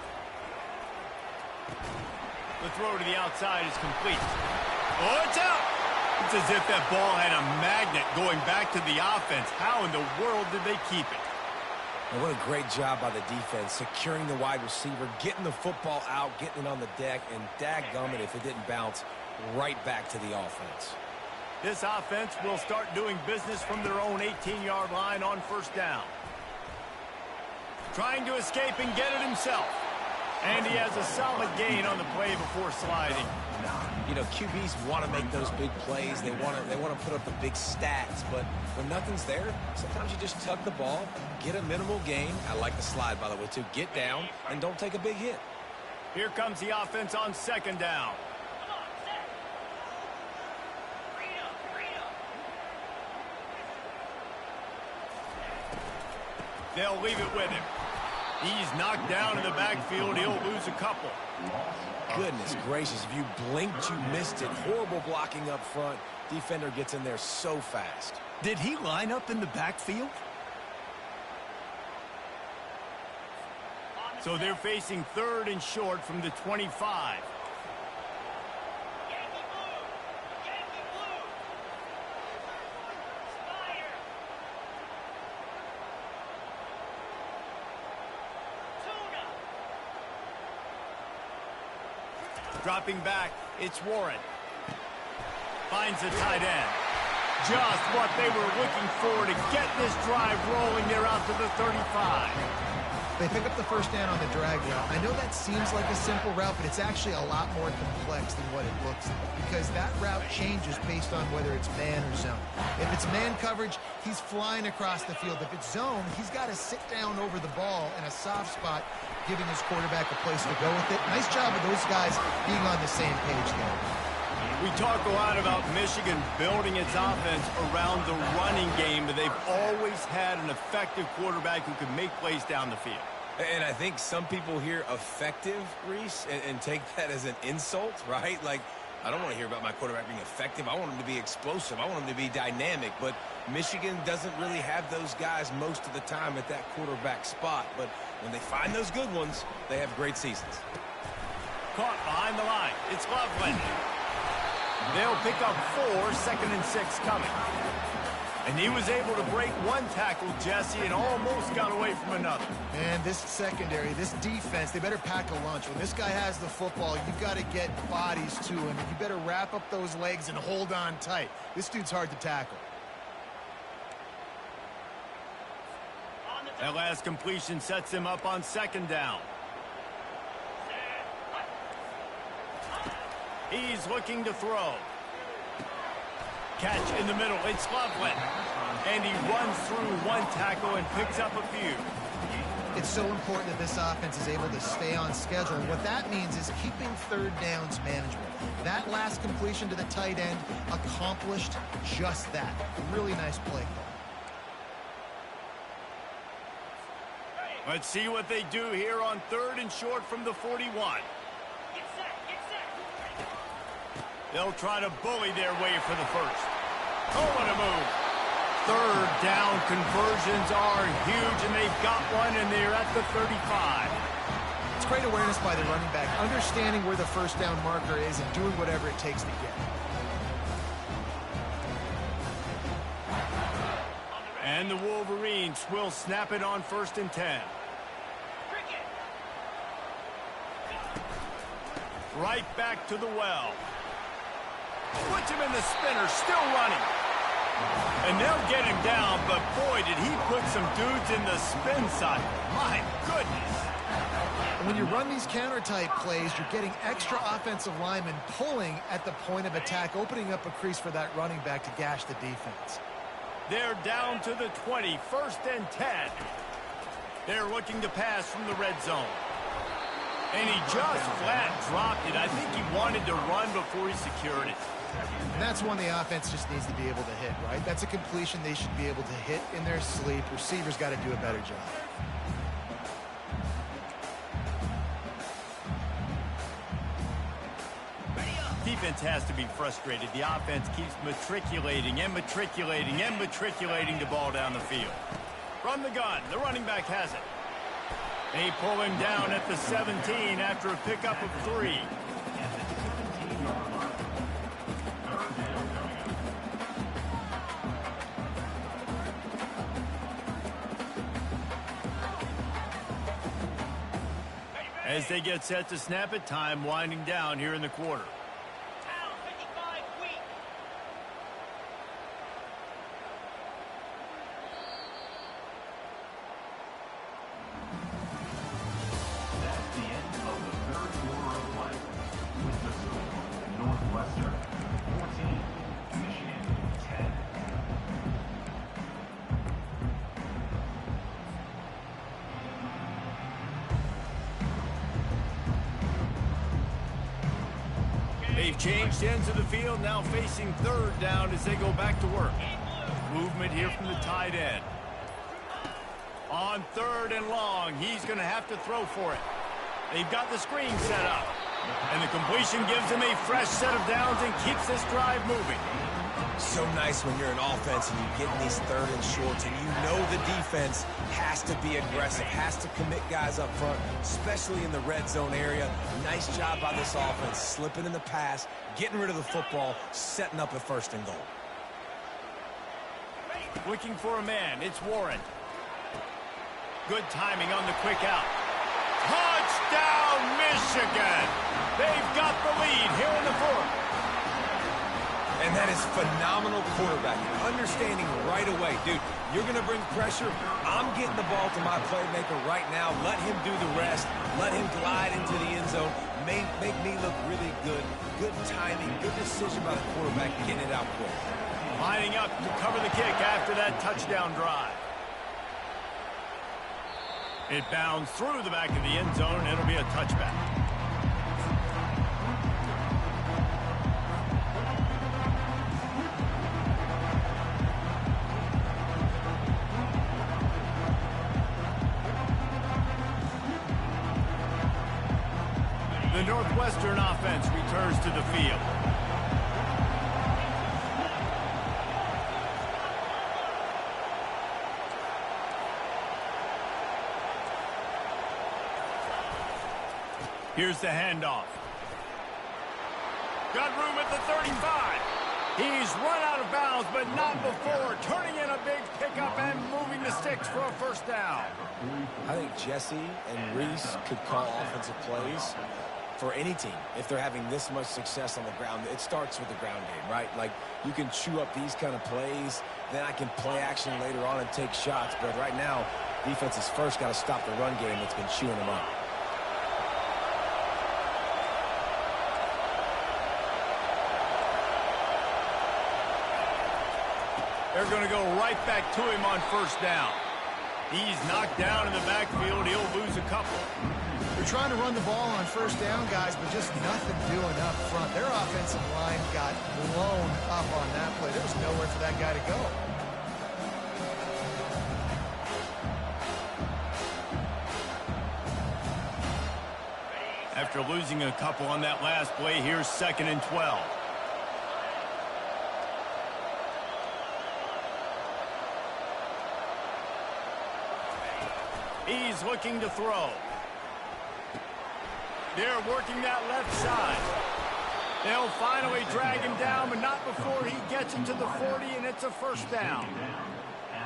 The throw to the outside is complete. Oh, it's out! It's as if that ball had a magnet going back to the offense. How in the world did they keep it? And what a great job by the defense, securing the wide receiver, getting the football out, getting it on the deck, and dadgummit if it didn't bounce right back to the offense. This offense will start doing business from their own 18-yard line on 1st down. Trying to escape and get it himself. And he has a solid gain on the play before sliding. You know, QBs want to make those big plays. They want to put up the big stats. But when nothing's there, sometimes you just tuck the ball, get a minimal gain. I like the slide, by the way, too. Get down and don't take a big hit. Here comes the offense on 2nd down. They'll leave it with him. He's knocked down in the backfield. He'll lose a couple. Goodness gracious, if you blinked, you missed it. Horrible blocking up front. Defender gets in there so fast. Did he line up in the backfield? So they're facing 3rd and short from the 25. Dropping back, it's Warren. Finds the tight end. Just what they were looking for to get this drive rolling. They're out to the 35. They pick up the first down on the drag route. I know that seems like a simple route, but it's actually a lot more complex than what it looks like because that route changes based on whether it's man or zone. If it's man coverage, he's flying across the field. If it's zone, he's got to sit down over the ball in a soft spot, giving his quarterback a place to go with it. Nice job of those guys being on the same page there. We talk a lot about Michigan building its offense around the running game, but they've always had an effective quarterback who can make plays down the field. And I think some people hear effective, Reese, and take that as an insult, right? Like, I don't want to hear about my quarterback being effective. I want him to be explosive. I want him to be dynamic. But Michigan doesn't really have those guys most of the time at that quarterback spot. But when they find those good ones, they have great seasons. Caught behind the line. It's Loveland. They'll pick up 4, 2nd and 6 coming. And he was able to break one tackle, Jesse, and almost got away from another. Man, this secondary, this defense, they better pack a lunch. When this guy has the football, you've got to get bodies to him. You better wrap up those legs and hold on tight. This dude's hard to tackle. That last completion sets him up on 2nd down. He's looking to throw. Catch in the middle. It's Loveland. And he runs through one tackle and picks up a few. It's so important that this offense is able to stay on schedule. And what that means is keeping third downs manageable. That last completion to the tight end accomplished just that. Really nice play call. Let's see what they do here on 3rd and short from the 41. They'll try to bully their way for the first. Oh, what a move. 3rd down conversions are huge, and they've got one, and they're at the 35. It's great awareness by the running back, understanding where the first down marker is and doing whatever it takes to get it. And the Wolverines will snap it on 1st and 10. Right back to the well. Puts him in the spinner, still running. And they'll get him down, but boy, did he put some dudes in the spin cycle. My goodness. And when you run these counter-type plays, you're getting extra offensive linemen pulling at the point of attack, opening up a crease for that running back to gash the defense. They're down to the 20, 1st and 10. They're looking to pass from the red zone. And he just flat dropped it. I think he wanted to run before he secured it. And that's one the offense just needs to be able to hit, right? That's a completion they should be able to hit in their sleep. Receivers got to do a better job. Defense has to be frustrated. The offense keeps matriculating and matriculating and matriculating the ball down the field. From the gun, the running back has it. They pull him down at the 17 after a pickup of 3. As they get set to snap it, time winding down here in the quarter. They've changed ends of the field, now facing 3rd down as they go back to work. Movement here from the tight end. On 3rd and long, he's going to have to throw for it. They've got the screen set up. And the completion gives him a fresh set of downs and keeps this drive moving. So nice when you're an offense and you get in these 3rd and shorts and you know the defense has to be aggressive, has to commit guys up front, especially in the red zone area. Nice job by this offense, slipping in the pass, getting rid of the football, setting up a 1st and goal. Looking for a man, it's Warren. Good timing on the quick out. Touchdown, Michigan! They've got the lead here in the 4th. And that is phenomenal quarterbacking. Understanding right away, dude, you're going to bring pressure. I'm getting the ball to my playmaker right now. Let him do the rest. Let him glide into the end zone. Make me look really good. Good timing, good decision by the quarterback, getting it out quick. Lining up to cover the kick after that touchdown drive. It bounds through the back of the end zone, and it'll be a touchback. The Northwestern offense returns to the field. Here's the handoff. Got room at the 35. He's run out of bounds, but not before turning in a big pickup and moving the sticks for a first down. I think Jesse and Reese could call offensive plays for any team if they're having this much success on the ground. It starts with the ground game, right? Like, you can chew up these kind of plays, then I can play action later on and take shots. But right now, defense has first got to stop the run game that's been chewing them up. They're going to go right back to him on first down. He's knocked down in the backfield. He'll lose a couple. They're trying to run the ball on first down, guys, but just nothing doing up front. Their offensive line got blown up on that play. There was nowhere for that guy to go. After losing a couple on that last play, here's 2nd and 12. He's looking to throw. They're working that left side. They'll finally drag him down, but not before he gets into the 40, and it's a first down.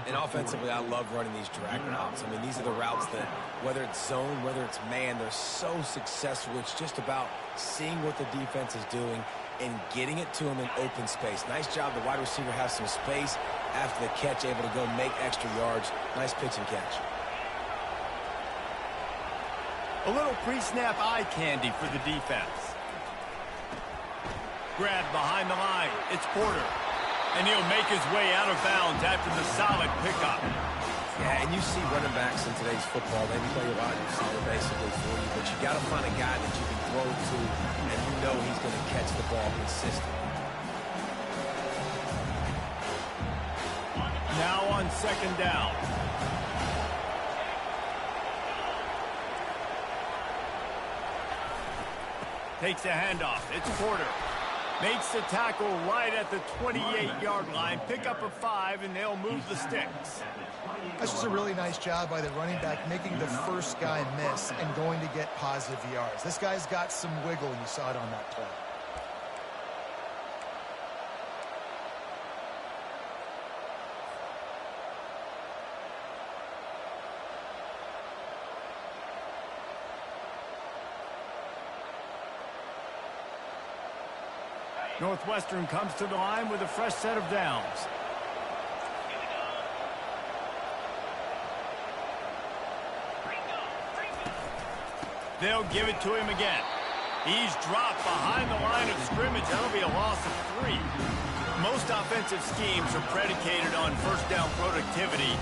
And offensively, I love running these drag routes. I mean, these are the routes that, whether it's zone, whether it's man, they're so successful. It's just about seeing what the defense is doing and getting it to them in open space. Nice job. The wide receiver has some space after the catch, able to go make extra yards. Nice pitch and catch. A little pre-snap eye candy for the defense. Grabbed behind the line. It's Porter. And he'll make his way out of bounds after the solid pickup. Yeah, and you see running backs in today's football, they play a wide receiver basically for you, but you got to find a guy that you can throw to, and you know he's going to catch the ball consistently. Now on 2nd down. Takes a handoff. It's Porter. Makes the tackle right at the 28-yard line. Pick up a 5, and they'll move the sticks. That's just a really nice job by the running back, making the first guy miss and going to get positive yards. This guy's got some wiggle. You saw it on that play. Northwestern comes to the line with a fresh set of downs. They'll give it to him again. He's dropped behind the line of scrimmage. That'll be a loss of 3. Most offensive schemes are predicated on first down productivity.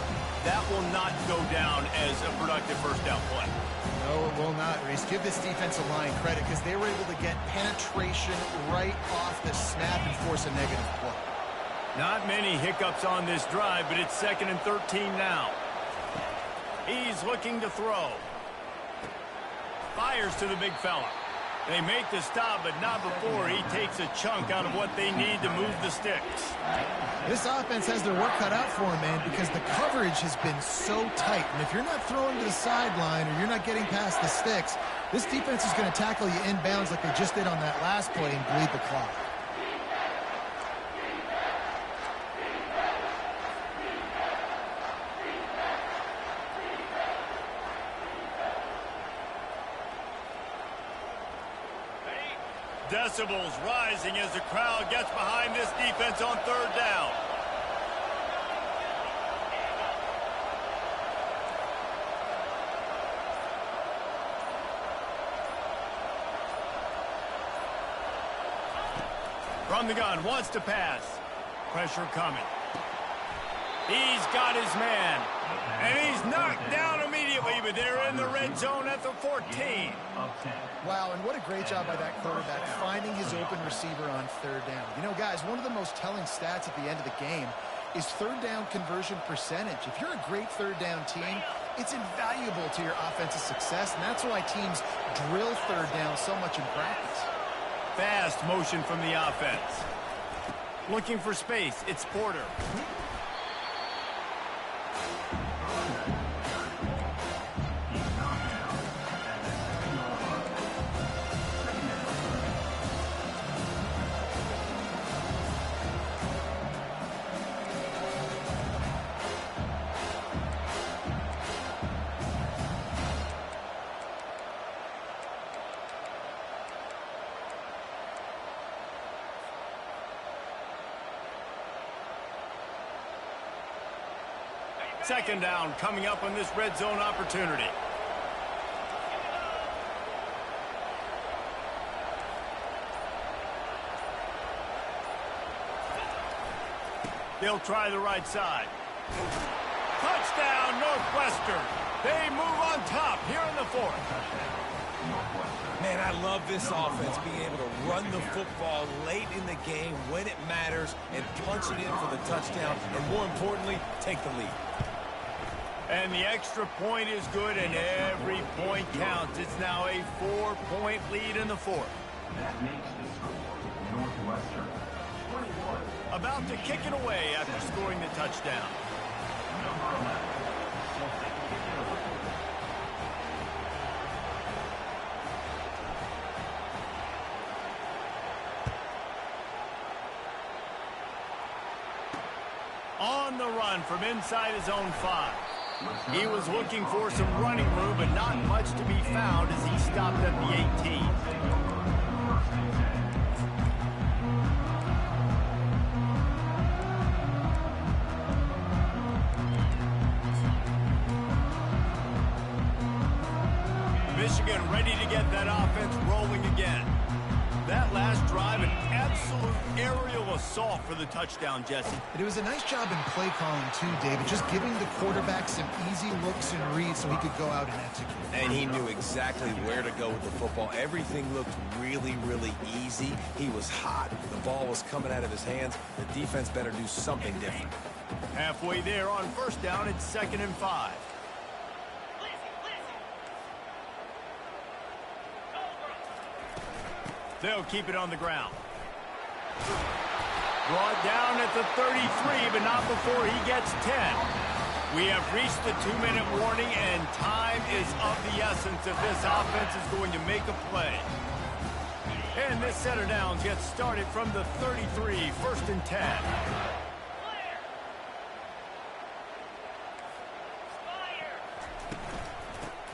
That will not go down as a productive first down play. No, it will not, Reese. Give this defensive line credit because they were able to get penetration right off the snap and force a negative play. Not many hiccups on this drive, but it's 2nd and 13 now. He's looking to throw. Fires to the big fella. They make the stop, but not before he takes a chunk out of what they need to move the sticks. This offense has their work cut out for them, man, because the coverage has been so tight. And if you're not throwing to the sideline or you're not getting past the sticks, this defense is going to tackle you inbounds like they just did on that last play and bleed the clock. Decibels rising as the crowd gets behind this defense on third down. From the gun, wants to pass. Pressure coming. He's got his man. And he's knocked down immediately, but they're in the red zone at the 14. Wow, and what a great job by that quarterback finding his open receiver on third down. You know, guys, one of the most telling stats at the end of the game is third down conversion percentage. If you're a great third down team, it's invaluable to your offensive success, and that's why teams drill third down so much in practice. Fast motion from the offense. Looking for space. It's Porter. Second down coming up on this red zone opportunity. They'll try the right side. Touchdown, Northwestern. They move on top here in the fourth. Man, I love this offense being able to run the football late in the game when it matters and punch it in for the touchdown, and more importantly, take the lead. And the extra point is good, and every point counts. It's now a 4-point lead in the fourth. That makes the score Northwestern 21. About to kick it away after scoring the touchdown. Number 11, Celtic kick it away. On the run from inside his own 5. He was looking for some running room, but not much to be found as he stopped at the 18. Michigan ready to get that offense rolling again. That last drive, an absolute aerial assault for the touchdown, Jesse. It was a nice job in play calling, too, David, just giving the quarterback some easy looks and reads so he could go out and execute. And he knew exactly where to go with the football. Everything looked really, really easy. He was hot. The ball was coming out of his hands. The defense better do something different. Halfway there on first down, it's 2nd and 5. They'll keep it on the ground. Brought down at the 33, but not before he gets 10. We have reached the 2-minute warning, and time is of the essence if this offense is going to make a play. And this set of downs gets started from the 33, 1st and 10.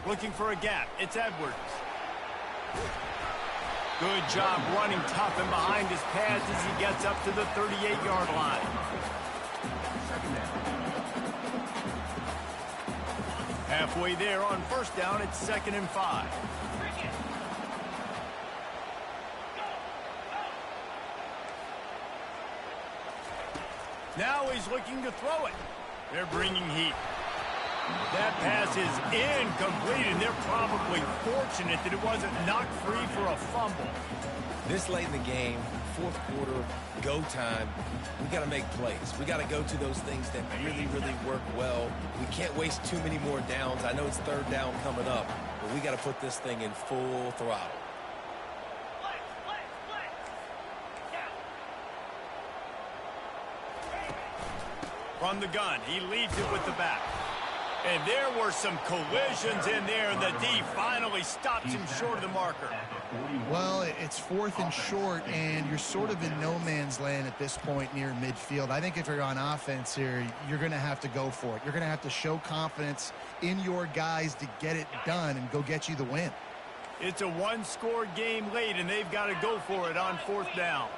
Looking for a gap. It's Edwards. Good job running tough and behind his pads as he gets up to the 38-yard line. Halfway there on first down, it's 2nd and 5. Now he's looking to throw it. They're bringing heat. That pass is incomplete, and they're probably fortunate that it wasn't knocked free for a fumble. This late in the game, fourth quarter, go time, we got to make plays. We got to go to those things that really, really work well. We can't waste too many more downs. I know it's third down coming up, but we got to put this thing in full throttle. From the gun, he leads it with the back. And there were some collisions in there, and the D finally stops him short of the marker. Well, it's 4th and short, and you're sort of in no man's land at this point near midfield. I think if you're on offense here, you're going to have to go for it. You're going to have to show confidence in your guys to get it done and go get you the win. It's a one-score game late, and they've got to go for it on 4th down.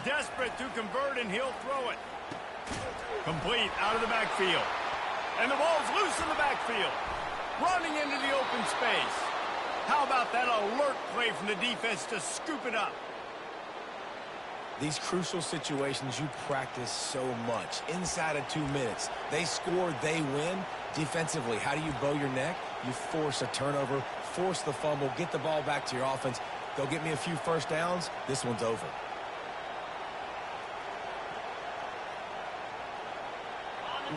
Desperate to convert, and he'll throw it. Complete out of the backfield. And the ball's loose in the backfield. Running into the open space. How about that alert play from the defense to scoop it up? These crucial situations you practice so much. Inside of 2 minutes, they score, they win. Defensively, how do you bow your neck? You force a turnover, force the fumble, get the ball back to your offense. Go get me a few first downs. This one's over.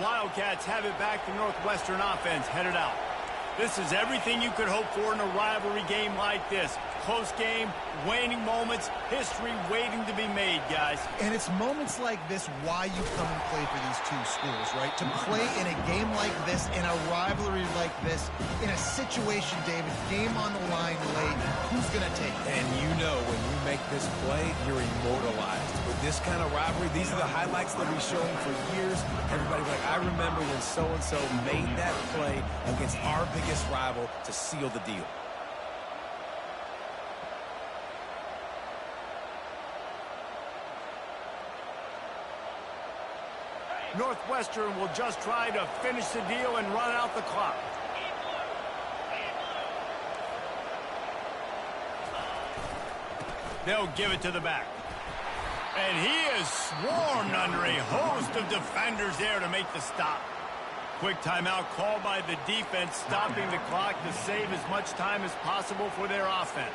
Wildcats have it back. The Northwestern offense headed out. This is everything you could hope for in a rivalry game like this. Close game, waning moments, history waiting to be made, guys. And it's moments like this why you come and play for these two schools, right? To play in a game like this, in a rivalry like this, in a situation, David, game on the line late, who's going to take it? And you know when you make this play, you're immortalized. With this kind of rivalry, these are the highlights they'll be showing for years. Everybody will be like, I remember when so-and-so made that play against our biggest rival to seal the deal. Northwestern will just try to finish the deal and run out the clock. They'll give it to the back. And he is swarmed under a host of defenders there to make the stop. Quick timeout called by the defense, stopping the clock to save as much time as possible for their offense.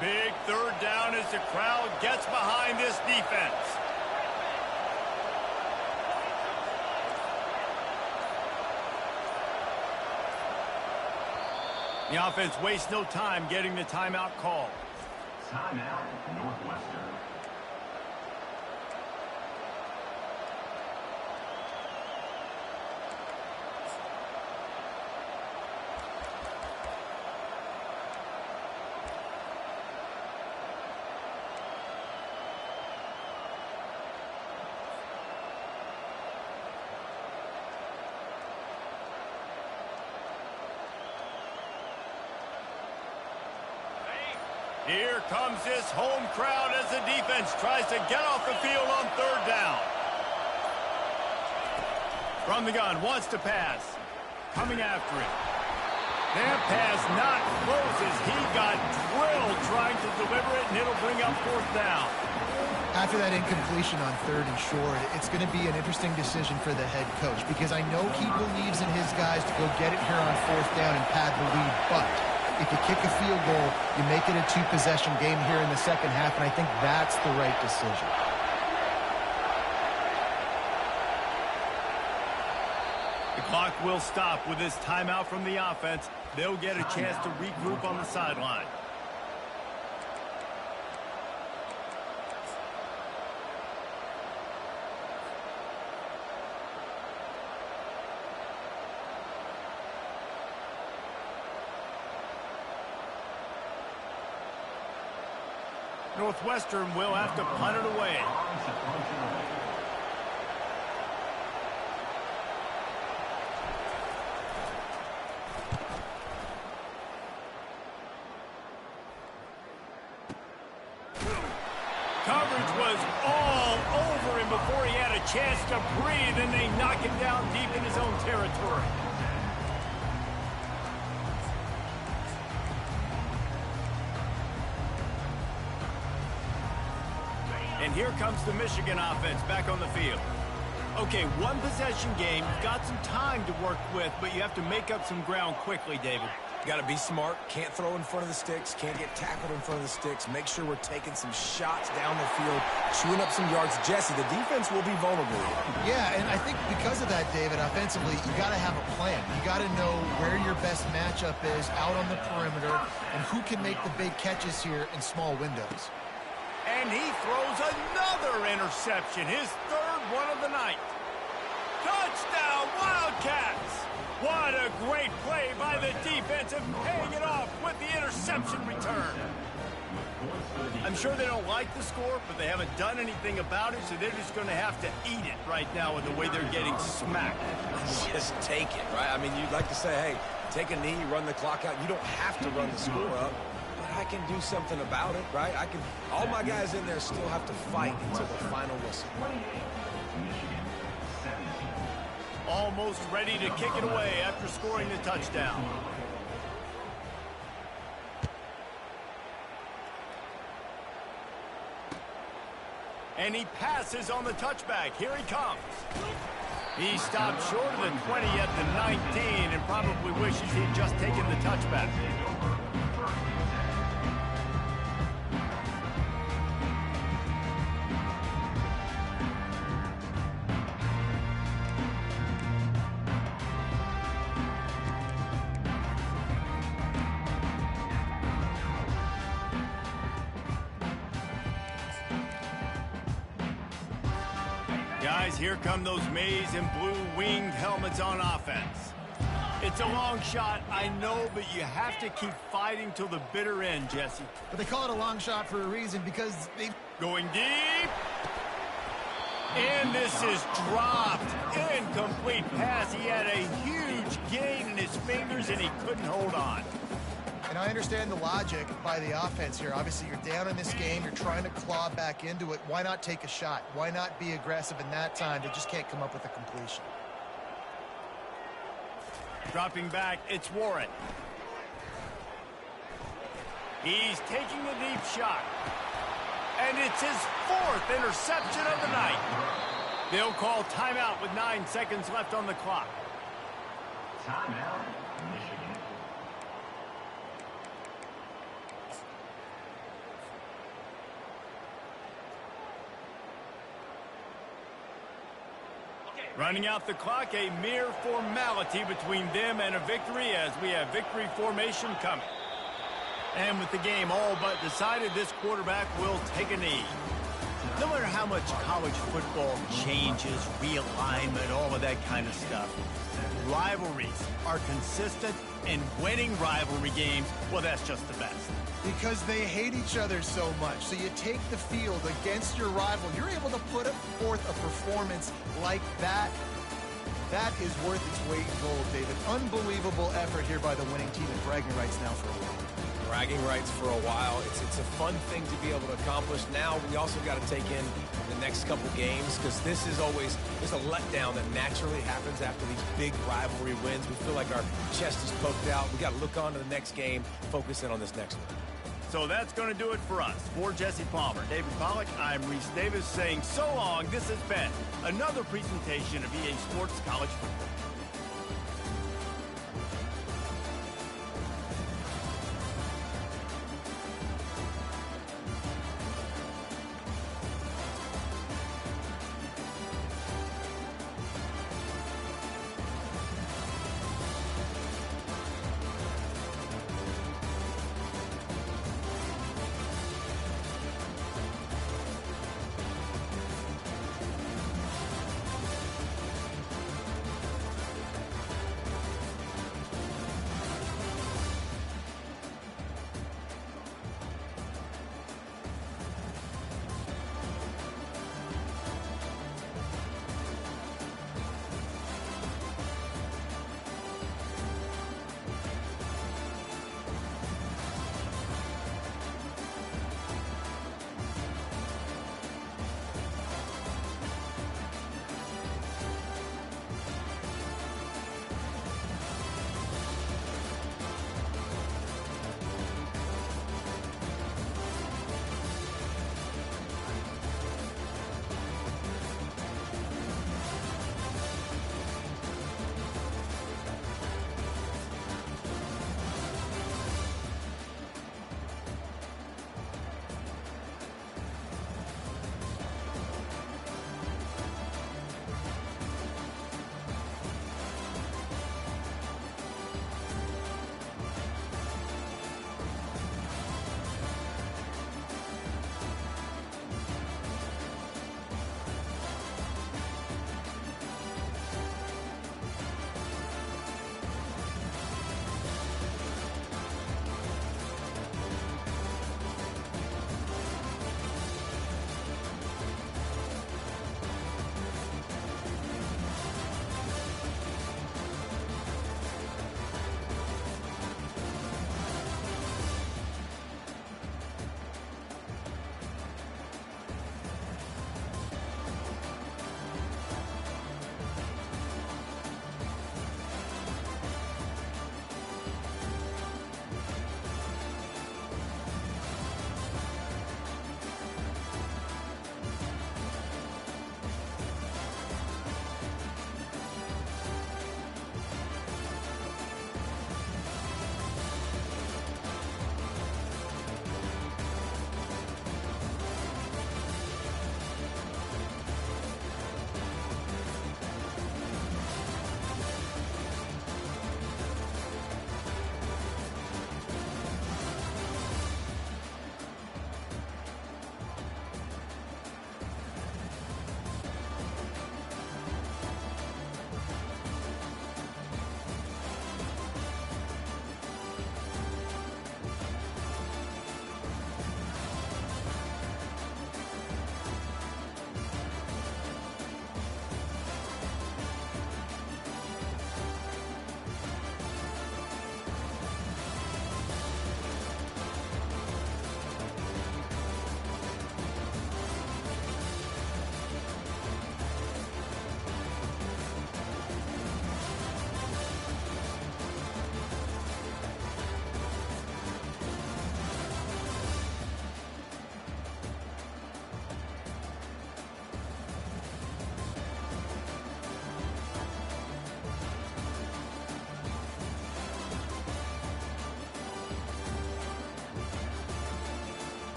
Big 3rd down as the crowd gets behind this defense. The offense wastes no time getting the timeout call. Timeout, Northwestern. Here comes this home crowd as the defense tries to get off the field on 3rd down. From the gun, wants to pass. Coming after it. That pass not close as he got drilled trying to deliver it, and it'll bring up 4th down. After that incompletion on 3rd and short, it's going to be an interesting decision for the head coach because I know he believes in his guys to go get it here on 4th down and pad the lead, but if you kick a field goal, you make it a 2-possession game here in the 2nd half, and I think that's the right decision. The clock will stop with this timeout from the offense. They'll get a chance to regroup on the sideline. Northwestern will have to punt it away. Coverage was all over him before he had a chance to breathe, and they knock him down deep in his own territory. And here comes the Michigan offense back on the field. Okay, 1-possession game. You've got some time to work with, but you have to make up some ground quickly, David. Got to be smart. Can't throw in front of the sticks. Can't get tackled in front of the sticks. Make sure we're taking some shots down the field, chewing up some yards. Jesse, the defense will be vulnerable here. Yeah, and I think because of that, David, offensively, you got to have a plan. You got to know where your best matchup is out on the perimeter and who can make the big catches here in small windows. And he throws another interception, his 3rd one of the night. Touchdown, Wildcats! What a great play by the defensive, paying it off with the interception return. I'm sure they don't like the score, but they haven't done anything about it, so they're just going to have to eat it right now with the way they're getting smacked. Just take it, right? I mean, you'd like to say, hey, take a knee, run the clock out. You don't have to run the score up, but I can do something about it, right? All my guys in there still have to fight until the final whistle. Almost ready to kick it away after scoring the touchdown. And he passes on the touchback. Here he comes. He stopped short of the 20 at the 19 and probably wishes he'd just taken the touchback. Guys, here come those maize and blue winged helmets on offense. It's a long shot, I know, but you have to keep fighting till the bitter end, Jesse. But they call it a long shot for a reason, because they... Going deep. And this is dropped. Incomplete pass. He had a huge gain in his fingers, and he couldn't hold on. And I understand the logic by the offense here. Obviously, you're down in this game. You're trying to claw back into it. Why not take a shot? Why not be aggressive in that time? They just can't come up with a completion. Dropping back, it's Warren. He's taking the deep shot. And it's his 4th interception of the night. They'll call timeout with 9 seconds left on the clock. Timeout, Michigan. Running out the clock, a mere formality between them and a victory as we have victory formation coming. And with the game all but decided, this quarterback will take a knee. No matter how much college football changes, realignment, all of that kind of stuff, rivalries are consistent, and winning rivalry games, well, that's just the best. Because they hate each other so much. So you take the field against your rival. You're able to put forth a performance like that. That is worth its weight in gold, David. Unbelievable effort here by the winning team, and bragging rights now for a while. Bragging rights for a while. It's a fun thing to be able to accomplish. Now we also got to take in the next couple games, because this is always, there's a letdown that naturally happens after these big rivalry wins. We feel like our chest is poked out. We got to look on to the next game, focus in on this next one. So that's going to do it for us. For Jesse Palmer, David Pollack, I'm Reese Davis saying so long. This has been another presentation of EA Sports College Football.